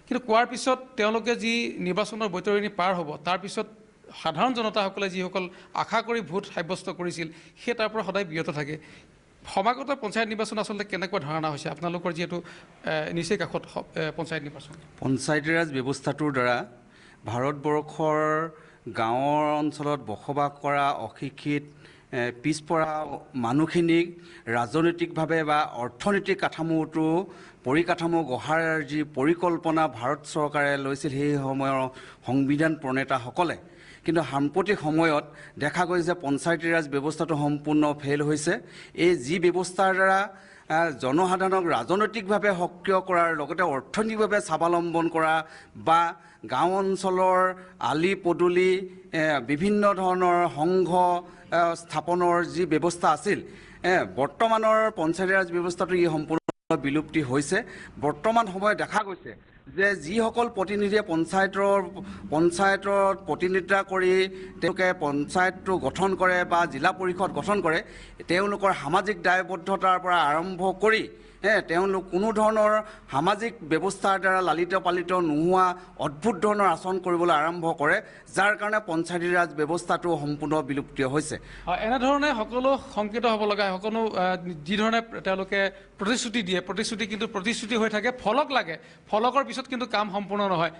কিন্তু কোৱাৰ পিছত তেওঁলোকে যি নিৰ্বাচনৰ বৈতৰণি পাৰ হ'ব তাৰপিছত সাধাৰণ জনতাসকলে যিসকল আশা কৰি ভোট সাব্যস্ত কৰিছিল সেই তাৰ পৰা সদায় বিৰত থাকে সমাগত পঞ্চায়ত নিৰ্বাচন আচলতে কেনেকুৱা ধাৰণা হৈছে আপোনালোকৰ যিহেতু নিচেই কাষত পঞ্চায়ত নিৰ্বাচন পঞ্চায়তী ৰাজ ব্যৱস্থাটোৰ দ্বাৰা ভাৰতবৰ্ষৰ গাঁৱৰ অঞ্চলত বসবাস কৰা অশিক্ষিত পিছপৰা মানুহখিনিক ৰাজনৈতিকভাৱে বা অৰ্থনৈতিক কাঠামোটো পৰিকাঠামো গঢ়াৰ যি পৰিকল্পনা ভাৰত চৰকাৰে লৈছিল সেই সময়ৰ সংবিধান প্ৰণেতাসকলে কিন্তু সাম্প্ৰতিক সময়ত দেখা গৈছে যে পঞ্চায়তী ৰাজ ব্যৱস্থাটো সম্পূৰ্ণ ফেইল হৈছে এই যি ব্যৱস্থাৰ দ্বাৰা জনসাধাৰণক ৰাজনৈতিকভাৱে সক্ৰিয় কৰাৰ লগতে অৰ্থনৈতিকভাৱে স্বাৱলম্বন কৰা বা গাঁও অঞ্চলৰ আলি পদূলি বিভিন্ন ধৰণৰ সংঘ স্থাপনৰ যি ব্যৱস্থা আছিল বৰ্তমানৰ পঞ্চায়তী ৰাজ ব্যৱস্থাটো ই সম্পূৰ্ণ বিলুপ্তি হৈছে বৰ্তমান সময়ত দেখা গৈছে যে যিসকল প্ৰতিনিধিয়ে পঞ্চায়তৰ প্ৰতিনিধিত্ব কৰি তেওঁলোকে পঞ্চায়তটো গঠন কৰে বা জিলা পৰিষদ গঠন কৰে তেওঁলোকৰ সামাজিক দায়বদ্ধতাৰ পৰা আৰম্ভ কৰি তেওঁলোক কোনো ধৰণৰ সামাজিক ব্যৱস্থাৰ দ্বাৰা লালিত পালিত নোহোৱা অদ্ভুত ধৰণৰ আচৰণ কৰিবলৈ আৰম্ভ কৰে যাৰ কাৰণে পঞ্চায়তী ৰাজ ব্যৱস্থাটো সম্পূৰ্ণ বিলুপ্তি হৈছে এনেধৰণে সকলো সংকিত হ'ব লগা সকলো যি ধৰণে তেওঁলোকে প্ৰতিশ্ৰুতি দিয়ে কিন্তু প্ৰতিশ্ৰুতি হৈ থাকে ফলক লাগে ফলকৰ পিছত কিন্তু কাম সম্পূৰ্ণ নহয়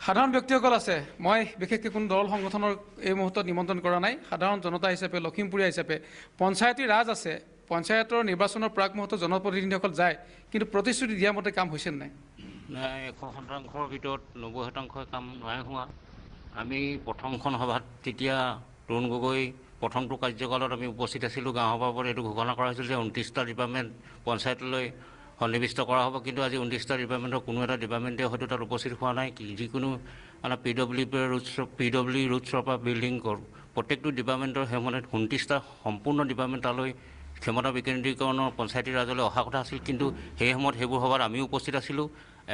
সাধাৰণ ব্যক্তিসকল আছে মই বিশেষকৈ কোনো দল সংগঠনৰ এই মুহূৰ্তত নিমন্ত্ৰণ কৰা নাই সাধাৰণ জনতা হিচাপে লখিমপুৰীয়া হিচাপে পঞ্চায়তী ৰাজ আছে পঞ্চায়তৰ নিৰ্বাচনৰ প্ৰাক মুহূৰ্তত জনপ্ৰতিনিধিসকল যায় কিন্তু প্ৰতিশ্ৰুতি দিয়া মতে কাম হৈছে নাই 100%ৰ ভিতৰত 90% কাম নাই হোৱা আমি প্ৰথমখন সভাত তেতিয়া তৰুণ গগৈ প্ৰথমটো কাৰ্যকালত আমি উপস্থিত আছিলোঁ গাঁও সভাৰ পৰা এইটো ঘোষণা কৰা হৈছিল যে 29টা ডিপাৰ্টমেণ্ট পঞ্চায়তলৈ সন্নিৱিষ্ট কৰা হ'ব কিন্তু আজি 29টা ডিপাৰ্টমেণ্টৰ কোনো এটা ডিপাৰ্টমেণ্টে হয়তো তাত উপস্থিত হোৱা নাই যিকোনো মানে PW ৰুটছৰ পৰা বিল্ডিং প্ৰত্যেকটো ডিপাৰ্টমেণ্টৰ সেইমতে 29টা সম্পূৰ্ণ ডিপাৰ্টমেণ্ট তালৈ ক্ষমতা বিকেন্দ্ৰীকৰণৰ পঞ্চায়তী ৰাজলৈ অহা কথা আছিল কিন্তু সেই সময়ত সেইবোৰ সভাত আমিও উপস্থিত আছিলোঁ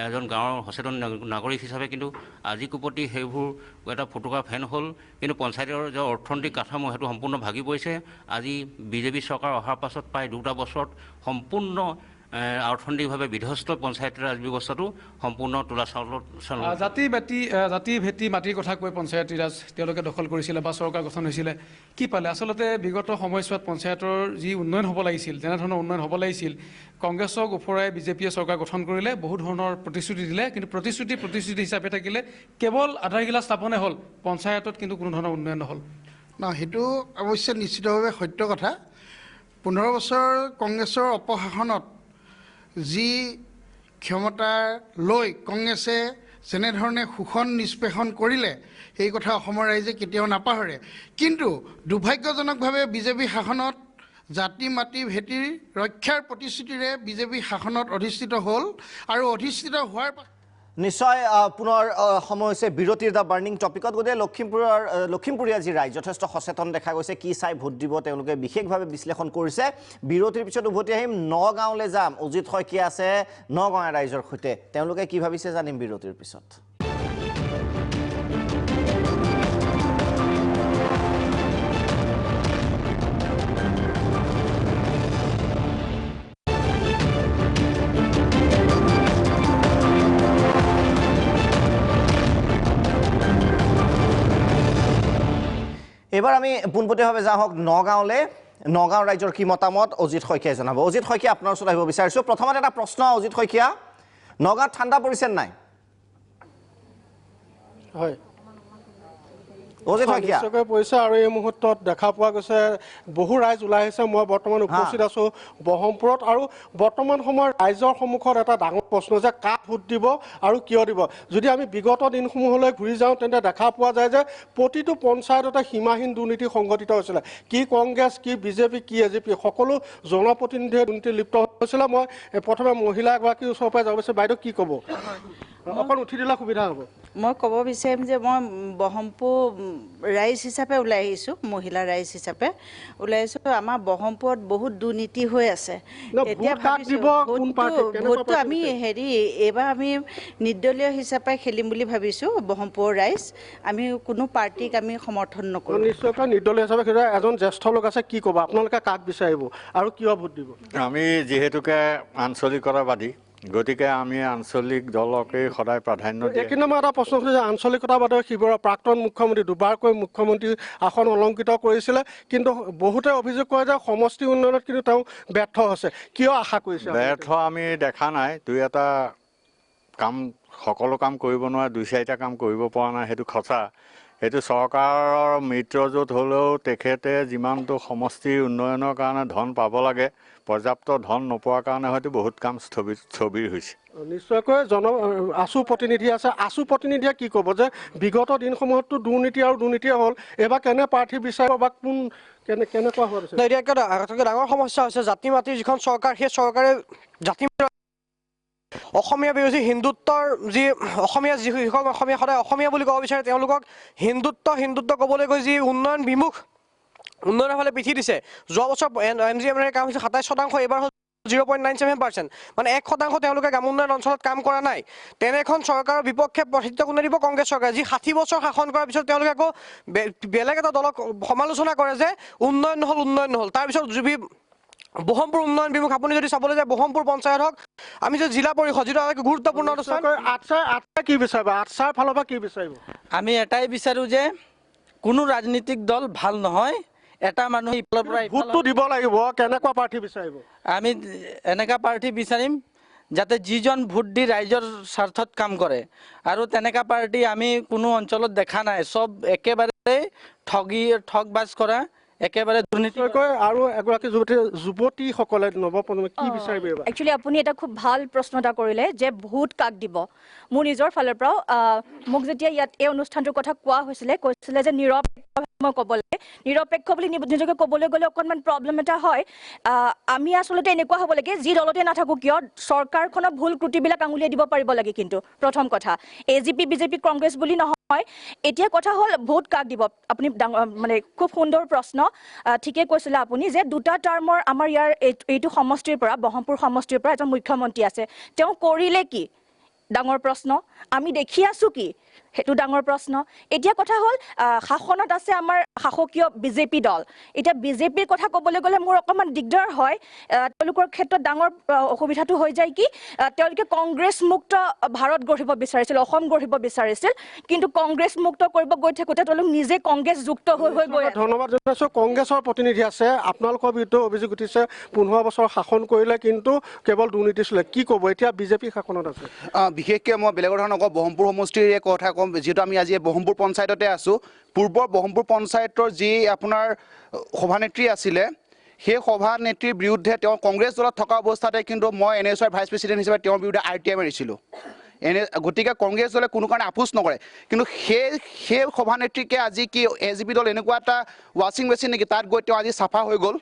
এজন গাঁৱৰ সচেতন নাগৰিক হিচাপে কিন্তু আজি কোপতি সেইবোৰ এটা ফটোগ্ৰাফ ফেন হ'ল কিন্তু পঞ্চায়তৰ যে অৰ্থনৈতিক কাঠামো সেইটো সম্পূৰ্ণ ভাগি পৰিছে আজি বিজেপি চৰকাৰ অহাৰ পাছত প্ৰায় 2টা বছৰত সম্পূৰ্ণ অৰ্থনৈতিকভাৱে বিধ্বস্ত পঞ্চায়তী ৰাজ ব্যৱস্থাটো সম্পূৰ্ণ তোলা চাউলত জাতি ভেটি মাটিৰ কথা কৈ পঞ্চায়তী ৰাজ তেওঁলোকে দখল কৰিছিলে বা চৰকাৰ গঠন হৈছিলে কি পালে আচলতে বিগত সময়ছোৱাত পঞ্চায়তৰ যি উন্নয়ন হ'ব লাগিছিল যেনেধৰণৰ উন্নয়ন হ'ব লাগিছিল কংগ্ৰেছক ওফৰাই বিজেপিয়ে চৰকাৰ গঠন কৰিলে বহু ধৰণৰ প্ৰতিশ্ৰুতি দিলে কিন্তু প্ৰতিশ্ৰুতি হিচাপে থাকিলে কেৱল আধাৰশিলা স্থাপনে হ'ল পঞ্চায়তত কিন্তু কোনো ধৰণৰ উন্নয়ন নহ'ল সেইটো অৱশ্যে নিশ্চিতভাৱে সত্য কথা 15 বছৰ কংগ্ৰেছৰ অপশাসনত যি ক্ষমতা লৈ কংগ্ৰেছে যেনেধৰণে শোষণ নিষ্পেষণ কৰিলে এই কথা অসমৰ ৰাইজে কেতিয়াও নাপাহৰে কিন্তু দুৰ্ভাগ্যজনকভাৱে বিজেপি শাসনত জাতি মাটি ভেটিৰ ৰক্ষাৰ প্ৰতিশ্ৰুতিৰে বিজেপি শাসনত অধিষ্ঠিত হ'ল আৰু অধিষ্ঠিত হোৱাৰ নিশ্চয় পুনৰ সময় হৈছে বিৰতিৰ দ্য বাৰ্নিং টপিকত। গতিকে লখিমপুৰীয়া যি ৰাইজ যথেষ্ট সচেতন দেখা গৈছে, কি চাই ভোট দিব তেওঁলোকে বিশেষভাৱে বিশ্লেষণ কৰিছে। বিৰতিৰ পিছত উভতি আহিম, নগাঁৱলৈ যাম। অজিত শইকীয়া আছে নগাঁৱৰ ৰাইজৰ সৈতে, তেওঁলোকে কি ভাবিছে জানিম বিৰতিৰ পিছত। এবাৰ আমি পোনপটীয়াভাৱে যাওঁ নগাঁৱলৈ। নগাঁও ৰাইজৰ কি মতামত অজিত শইকীয়াই জনাব। অজিত শইকীয়া, আপোনাৰ ওচৰত আহিব বিচাৰিছোঁ। প্ৰথমতে এটা প্ৰশ্ন অজিত শইকীয়া, নগাঁৱত ঠাণ্ডা পৰিছে নাই? হয়, অজিত শইকীয়া নিশ্চয়কৈ পৰিছে আৰু এই মুহূৰ্তত দেখা পোৱা গৈছে বহু ৰাইজ ওলাই আহিছে। মই বৰ্তমান উপস্থিত আছোঁ ব্ৰহ্মপুৰত আৰু বৰ্তমান সময়ত ৰাইজৰ সন্মুখত এটা ডাঙৰ প্ৰশ্ন যে কাক ভোট দিব আৰু কিয় দিব। যদি আমি বিগত দিনসমূহলৈ ঘূৰি যাওঁ তেন্তে দেখা পোৱা যায় যে প্ৰতিটো পঞ্চায়ততে সীমাহীন দুৰ্নীতি সংঘটিত হৈছিলে। কি কংগ্ৰেছ, কি বিজেপি, কি এজিপি, সকলো জনপ্ৰতিনিধিয়ে দুৰ্নীতি লিপ্ত হৈছিলে। মই প্ৰথমে মহিলা এগৰাকীৰ ওচৰৰ পৰা যাব বিচাৰিছোঁ। বাইদেউ কি ক'ব? অকণ উঠি দিলে সুবিধা হ'ব। মই ক'ব বিচাৰিম যে মই ব্ৰহ্মপুৰ ৰাইজ হিচাপে ওলাই আহিছোঁ, মহিলা ৰাইজ হিচাপে ওলাই আহিছোঁ। আমাৰ ব্ৰহ্মপুৰত বহুত দুৰ্নীতি হৈ আছে। এতিয়া ভোটটো আমি এইবাৰ আমি নিৰ্দলীয় হিচাপে খেলিম বুলি ভাবিছোঁ। ব্ৰহ্মপুৰৰ ৰাইজ, আমি কোনো পাৰ্টীক আমি সমৰ্থন নকৰোঁ। নিশ্চয়কৈ নিৰ্দলীয় হিচাপে খেলিব। এজন জ্যেষ্ঠ লোক আছে, কি ক'ব আপোনালোকে কাক বিচাৰিব আৰু কিয় ভোট দিব? আমি যিহেতুকে আঞ্চলিকতাবাদী, গতিকে আমি আঞ্চলিক দলকেই সদায় প্ৰাধান্য দিওঁ। কিন্তু মই এটা প্ৰশ্ন কৰিছোঁ যে আঞ্চলিকতাবাদৰ শিবিৰৰ প্ৰাক্তন মুখ্যমন্ত্ৰী দুবাৰকৈ মুখ্যমন্ত্ৰী আসন অলংকৃত কৰিছিলে, কিন্তু বহুতে অভিযোগ কৰে যে সমষ্টি উন্নয়নত কিন্তু তেওঁ ব্যৰ্থ হৈছে। কিয় আশা কৰিছে? ব্যৰ্থ আমি দেখা নাই। দুই এটা কাম, সকলো কাম কৰিব নোৱাৰে, 2-4টা কাম কৰিব পৰা নাই, সেইটো সঁচা। সেইটো চৰকাৰৰ মিত্ৰজোঁট হ'লেও তেখেতে যিমানটো সমষ্টিৰ উন্নয়নৰ কাৰণে ধন পাব লাগে, পৰ্যাপ্ত ধন নোপোৱাৰ কাৰণে হয়তো বহুত কাম স্থবিৰ হৈছে। নিশ্চয়কৈ আছু প্ৰতিনিধি আছে, আছু প্ৰতিনিধিয়ে কি ক'ব যে বিগত দিনসমূহতো দুৰ্নীতি আৰু দুৰ্নীতিয়ে হ'ল, এইবাৰ কেনে প্ৰাৰ্থী বিচাৰিব বা কোন কেনেকুৱা হোৱা হৈছে? এতিয়া ডাঙৰ সমস্যা হৈছে জাতি মাটিৰ যিখন চৰকাৰ, সেই চৰকাৰে জাতি অসমীয়া বিৰোধী হিন্দুত্বৰ যি অসমীয়া যিসকল অসমীয়া সদায় অসমীয়া বুলি ক'ব বিচাৰে, তেওঁলোকক হিন্দুত্ব ক'বলৈ গৈ যি উন্নয়ন বিমুখ উন্নয়নৰ ফালে পিঠি দিছে। যোৱা বছৰ NGMৰ কাম হৈছে 27%, এইবাৰ হ'ল 0.97%, মানে 1% তেওঁলোকে গ্ৰাম উন্নয়ন অঞ্চলত কাম কৰা নাই। তেনেখন চৰকাৰৰ বিপক্ষে প্ৰাৰ্থিত্ব কোনে দিব? কংগ্ৰেছ চৰকাৰ, যি 60 বছৰ শাসন কৰাৰ পিছত তেওঁলোকে আকৌ বেলেগ এটা দলক সমালোচনা কৰে যে উন্নয়ন নহ'ল। তাৰপিছত ব্ৰহ্মপুৰ উন্নয়ন বিমুখ। আপুনি যদি চাবলৈ যায় ব্ৰহ্মপুৰ পঞ্চায়ত হওক, আমি যে জিলা পৰিষদ, যিটো এটা গুৰুত্বপূৰ্ণ অনুষ্ঠান, কি বিচাৰিব? আটছাৰ ফালৰ পৰা কি বিচাৰিব? আমি এটাই বিচাৰোঁ যে কোনো ৰাজনীতিক দল ভাল নহয়, এটা মানুহ ইফালৰ পৰা ভোটটো দিব লাগিব। কেনেকুৱা প্ৰাৰ্থী বিচাৰিব? আমি এনেকুৱা প্ৰাৰ্থী বিচাৰিম যাতে যিজন ভোট দি ৰাইজৰ স্বাৰ্থত কাম কৰে, আৰু তেনেকুৱা পাৰ্টি আমি কোনো অঞ্চলত দেখা নাই। চব একেবাৰে ঠগবাজ কৰা, একেবাৰে দুৰ্নীতিকৈ। আৰু এগৰাকী যুৱতীসকলে নৱপ্ৰজন্মই কি বিচাৰিব? একচুৱেলি আপুনি এটা খুব ভাল প্ৰশ্ন এটা কৰিলে যে ভোট কাক দিব। মোৰ নিজৰ ফালৰ পৰাও মোক যেতিয়া ইয়াত এই অনুষ্ঠানটোৰ কথা কোৱা কৈছিলে যে নিৰপেক্ষ মই ক'ব লাগে। নিৰপেক্ষ বুলি নিজকে ক'বলৈ গ'লে অকণমান প্ৰব্লেম এটা হয়। আমি আচলতে এনেকুৱা হ'ব লাগে, যি দলতে নাথাকোঁ কিয় চৰকাৰখনৰ ভুল ত্ৰুটিবিলাক আঙুলিয়াই দিব পাৰিব লাগে। কিন্তু প্ৰথম কথা AGP BJP কংগ্ৰেছ বুলি নহয়। এতিয়া কথা হ'ল ভোট কাক দিব। আপুনি মানে খুব সুন্দৰ প্ৰশ্ন, ঠিকে কৈছিলে আপুনি যে 2টা টাৰ্মৰ আমাৰ ইয়াৰ এইটো সমষ্টিৰ পৰা, ব্ৰহ্মপুৰ সমষ্টিৰ পৰা এজন মুখ্যমন্ত্ৰী আছে। তেওঁ কৰিলে কি? ডাঙৰ প্ৰশ্ন। আমি দেখি আছোঁ কি? সেইটো ডাঙৰ প্ৰশ্ন। এতিয়া কথা হ'ল শাসনত আছে আমাৰ শাসকীয় BJP দল। এতিয়া BJPৰ কথা ক'বলৈ গ'লে মোৰ অকণমান দিগদাৰ হয়। তেওঁলোকৰ ক্ষেত্ৰত ডাঙৰ অসুবিধাটো হৈ যায় কি, তেওঁলোকে কংগ্ৰেছ মুক্ত ভাৰত গঢ়িব বিচাৰিছিল, অসম গঢ়িব বিচাৰিছিল, কিন্তু কংগ্ৰেছ মুক্ত কৰিব গৈ থাকোঁতে তেওঁলোক নিজে কংগ্ৰেছ যুক্ত হৈ গৈ আছে। ধন্যবাদ জনাইছোঁ। কংগ্ৰেছৰ প্ৰতিনিধি আছে, আপোনালোকৰ বিৰুদ্ধে অভিযোগ উঠিছে 15 বছৰ শাসন কৰিলে কিন্তু কেৱল দুৰ্নীতি চলে। কি ক'ব? এতিয়া BJP শাসনত আছে। বিশেষকৈ মই বেলেগৰ ধৰণৰ নকওঁ, ব্ৰহ্মপুৰ সমষ্টিৰ কথা ক'ম। যিহেতু আমি আজি ব্ৰহ্মপুৰ পঞ্চায়ততে আছোঁ, পূৰ্বৰ ব্ৰহ্মপুৰ পঞ্চায়তৰ যি আপোনাৰ সভানেত্ৰী আছিলে, সেই সভানেত্ৰীৰ বিৰুদ্ধে তেওঁ কংগ্ৰেছ দলত থকা অৱস্থাতে কিন্তু মই NSR ভাইচ প্ৰেচিডেণ্ট হিচাপে তেওঁৰ বিৰুদ্ধে RTI মাৰিছিলোঁ। গতিকে কংগ্ৰেছ দলে কোনো কাৰণে আপোচ নকৰে। কিন্তু সেই সভানেত্ৰীকে আজি কি AGP দল এনেকুৱা এটা ৱাশ্বিং মেচিন নেকি, তাত গৈ তেওঁ আজি চাফা হৈ গ'ল।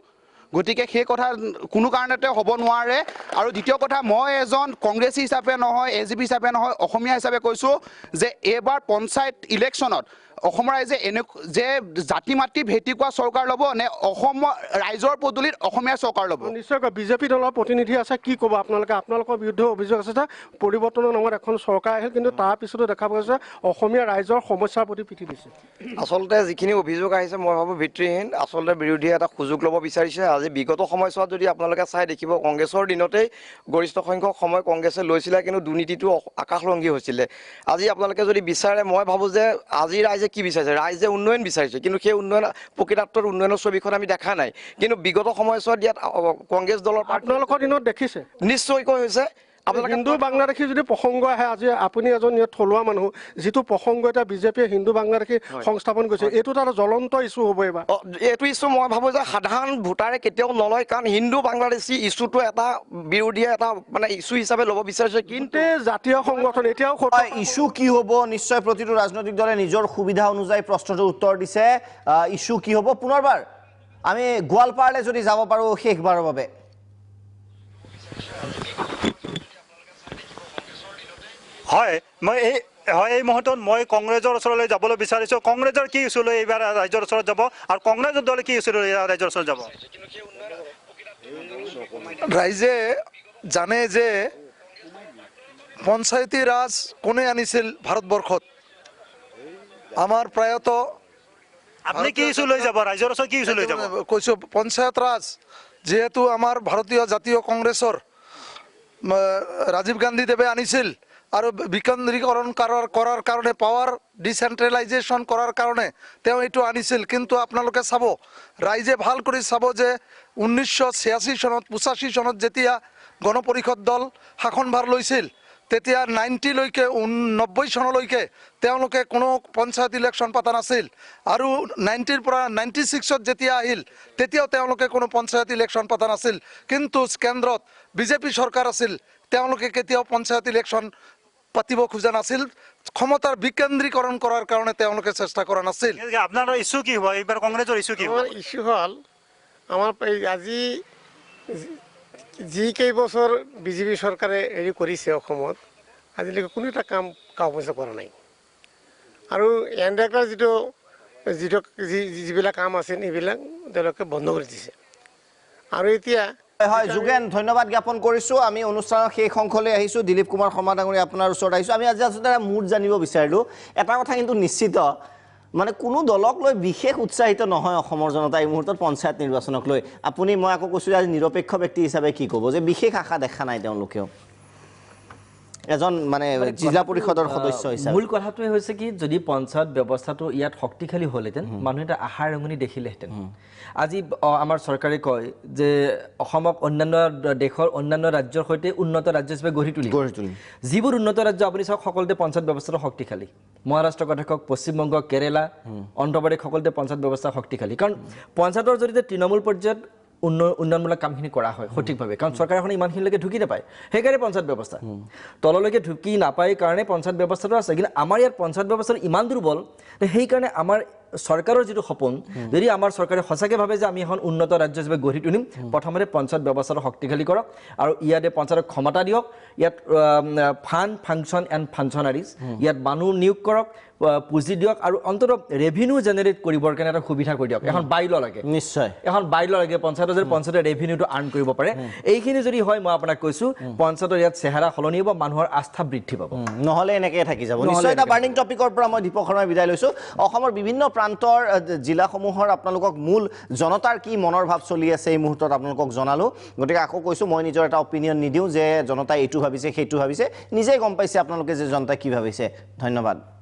গতিকে সেই কথা কোনো কাৰণতে হ'ব নোৱাৰে আৰু দ্বিতীয় কথা মই এজন কংগ্ৰেছী হিচাপে নহয় এজিপি হিচাপে নহয় অসমীয়া হিচাপে কৈছোঁ যে এইবাৰ পঞ্চায়ত ইলেকশ্যনত অসম ৰাইজে যে জাতি মাতৃ ভেটি কোৱা চৰকাৰ ল'ব নে অসম ৰাইজৰ পদূলিত অসমীয়া চৰকাৰ ল'ব নিশ্চয়কৈ বিজেপি দলৰ প্ৰতিনিধি আছে কি ক'ব আপোনালোকৰ বিৰুদ্ধে অভিযোগ আছে যে পৰিৱৰ্তনৰ নামত এখন চৰকাৰ আহিল কিন্তু তাৰ পিছতো দেখা গৈছে অসমীয়া ৰাইজৰ সমস্যাৰ প্ৰতি পিঠি দিছে আচলতে যিখিনি অভিযোগ আহিছে মই ভাবোঁ ভিত্তিহীন আচলতে বিৰোধীয়ে এটা সুযোগ ল'ব বিচাৰিছে আজি বিগত সময়ছোৱাত যদি আপোনালোকে চাই দেখিব কংগ্ৰেছৰ দিনতেই গৰিষ্ঠ সংখ্যক সময় কংগ্ৰেছে লৈছিলে কিন্তু দুৰ্নীতিটো আকাশলংঘী হৈছিলে আজি আপোনালোকে যদি বিচাৰে মই ভাবোঁ যে আজি ৰাইজে কি বিচাৰিছে ৰাইজে উন্নয়ন বিচাৰিছে কিন্তু সেই উন্নয়ন প্ৰকৃতাৰ্থৰ উন্নয়নৰ ছবিখন আমি দেখা নাই কিন্তু বিগত সময়ছোৱাত ইয়াত কংগ্ৰেছ দলৰ আপোনালোকৰ দিনত দেখিছে নিশ্চয়কৈ হৈছে হিন্দু বাংলাদেশী যদি প্ৰসংগ আহে আজি আপুনি এজন ইয়াত থলুৱা মানুহ যিটো প্ৰসংগ এটা বিজেপিয়ে হিন্দু বাংলাদেশী সংস্থাপন কৰিছে এইটো এটা জ্বলন্ত ইছ্যু হ'ব এইবাৰ এইটো ইছ্যু মই ভাবোঁ যে সাধাৰণ ভোটাৰে কেতিয়াও নলয় কাৰণ হিন্দু বাংলাদেশী ইছ্যুটো এটা বিৰোধীয়ে এটা মানে ইছ্যু হিচাপে ল'ব বিচাৰিছে কিন্তু জাতীয় সংগঠন এতিয়াও ইছ্যু কি হ'ব নিশ্চয় প্ৰতিটো ৰাজনৈতিক দলে নিজৰ সুবিধা অনুযায়ী প্ৰশ্নটোৰ উত্তৰ দিছে ইছ্যু কি হ'ব পুনৰবাৰ আমি গোৱালপাৰালৈ যদি যাব পাৰোঁ শেষবাৰৰ বাবে হয় মই এই মুহূৰ্তত মই কংগ্ৰেছৰ ওচৰলৈ যাবলৈ বিচাৰিছোঁ কংগ্ৰেছৰ কি ইছ্যু লৈ এইবাৰ ৰাইজৰ ওচৰত যাব আৰু কংগ্ৰেছৰ দলে কি ইছ্যু লৈ ৰাইজৰ ওচৰত যাব ৰাইজে জানে যে পঞ্চায়তী ৰাজ কোনে আনিছিল ভাৰতবৰ্ষত আমাৰ প্ৰায়ত আপুনি কি ইছ্যু লৈ যাব ৰাইজৰ ওচৰত কি ইছ্যু লৈ যাব কৈছোঁ পঞ্চায়ত ৰাজ যিহেতু আমাৰ ভাৰতীয় জাতীয় কংগ্ৰেছৰ ৰাজীৱ গান্ধীদেৱে আনিছিল আৰু বিকেন্দ্ৰীকৰণ কৰাৰ কাৰণে পাৱাৰ ডিচেন্ট্ৰেলাইজেশ্যন কৰাৰ কাৰণে তেওঁ এইটো আনিছিল কিন্তু আপোনালোকে চাব ৰাইজে ভাল কৰি চাব যে 1986 চনত 85 চনত যেতিয়া গণপৰিষদ দল শাসনভাৰ লৈছিল তেতিয়া 90লৈকে 90 চনলৈকে তেওঁলোকে কোনো পঞ্চায়ত ইলেকশ্যন পতা নাছিল আৰু 90ৰ পৰা 96ত যেতিয়া আহিল তেতিয়াও তেওঁলোকে কোনো পঞ্চায়ত ইলেকশ্যন পতা নাছিল কিন্তু কেন্দ্ৰত বিজেপি চৰকাৰ আছিল তেওঁলোকে কেতিয়াও পঞ্চায়ত ইলেকশ্যন পাতিব খোজা নাছিল ক্ষমতাৰ বিকেন্দ্ৰীকৰণ কৰাৰ কাৰণে তেওঁলোকে চেষ্টা কৰা নাছিল আপোনাৰ ইছ্যু কি হ'ব এইবাৰ কংগ্ৰেছৰ ইছ্যু কি হ'ব ইছ্যু হ'ল আমাৰ আজি যি কেইবছৰ বিজেপি চৰকাৰে হেৰি কৰিছে অসমত আজিলৈকে কোনো এটা কাম সমস্যা কৰা নাই আৰু এনডেকাৰ যিবিলাক কাম আছে এইবিলাক তেওঁলোকে বন্ধ কৰি দিছে আৰু এতিয়া হয় যোগেন ধন্যবাদ জ্ঞাপন কৰিছোঁ আমি অনুষ্ঠানৰ শেষ অংশলৈ আহিছোঁ দিলীপ কুমাৰ শৰ্মা ডাঙৰীয়া আপোনাৰ ওচৰত আহিছোঁ আমি আজি আচলতে মুড জানিব বিচাৰিলোঁ এটা কথা কিন্তু নিশ্চিত মানে কোনো দলক লৈ বিশেষ উৎসাহিত নহয় অসমৰ জনতা এই মুহূৰ্তত পঞ্চায়ত নিৰ্বাচনক লৈ আপুনি মই আকৌ কৈছোঁ আজি নিৰপেক্ষ ব্যক্তি হিচাপে কি ক'ব যে বিশেষ আশা দেখা নাই তেওঁলোকেও এজন মানে জিলা পৰিষদৰ সদস্য হিচাপে মূল কথাটোৱে হৈছে কি যদি পঞ্চায়ত ব্যৱস্থাটো ইয়াত শক্তিশালী হ'লহেঁতেন মানুহে এটা আশাৰ ৰঙনি দেখিলেহেঁতেন আজি আমাৰ চৰকাৰে কয় যে অসমক অন্যান্য দেশৰ অন্যান্য ৰাজ্যৰ সৈতে উন্নত ৰাজ্য হিচাপে গঢ়ি তুলিব যিবোৰ উন্নত ৰাজ্য আপুনি চাওক সকলোতে পঞ্চায়ত ব্যৱস্থাটো শক্তিশালী মহাৰাষ্ট্ৰৰ কথা কওক পশ্চিমবংগ কেৰেলা অন্ধ্ৰপ্ৰদেশ সকলোতে পঞ্চায়ত ব্যৱস্থা শক্তিশালী কাৰণ পঞ্চায়তৰ জৰিয়তে তৃণমূল পৰ্যায়ত উন্নয়নমূলক কামখিনি কৰা হয় সঠিকভাৱে কাৰণ চৰকাৰখনে ইমানখিনিলৈকে ঢুকি নাপায় সেইকাৰণে পঞ্চায়ত ব্যৱস্থা তললৈকে ঢুকি নাপায় কাৰণে পঞ্চায়ত ব্যৱস্থাটো আছে কিন্তু আমাৰ ইয়াত পঞ্চায়ত ব্যৱস্থাটো ইমান দুৰ্বল সেইকাৰণে আমাৰ চৰকাৰৰ যিটো সপোন যদি আমাৰ চৰকাৰে সঁচাকৈ ভাবে যে আমি এখন উন্নত ৰাজ্য হিচাপে গঢ়ি তুলিম প্ৰথমতে পঞ্চায়ত ব্যৱস্থাটো শক্তিশালী কৰক আৰু ইয়াতে পঞ্চায়তক ক্ষমতা দিয়ক ইয়াত ফাণ্ড ফাংচন এণ্ড ফাংচনাৰিজ ইয়াত মানুহ নিয়োগ কৰক পুঁজি দিয়ক আৰু অন্ততঃ ৰেভিনিউ জেনেৰেট কৰিবৰ কাৰণে এটা সুবিধা কৰি দিয়ক এখন বাইল লাগে নিশ্চয় এখন বাইল লাগে পঞ্চায়তৰ যদি পঞ্চায়তে ৰেভিনিউটো আৰ্ণ কৰিব পাৰে এইখিনি যদি হয় মই আপোনাক কৈছোঁ পঞ্চায়তৰ ইয়াত চেহেৰা সলনি হ'ব মানুহৰ আস্থা বৃদ্ধি পাব নহ'লে এনেকৈ থাকি যাব নিশ্চয় এটা বাৰ্ণিং টপিকৰ পৰা মই দীপক শৰ্মাই বিদায় লৈছোঁ অসমৰ বিভিন্ন প্ৰান্তৰ জিলাসমূহৰ আপোনালোকক মূল জনতাৰ কি মনৰ ভাৱ চলি আছে এই মুহূৰ্তত আপোনালোকক জনালোঁ গতিকে আকৌ কৈছোঁ মই নিজৰ এটা অপিনিয়ন নিদিওঁ যে জনতাই এইটো ভাবিছে সেইটো ভাবিছে নিজেই গম পাইছে আপোনালোকে যে জনতাই কি ভাবিছে ধন্যবাদ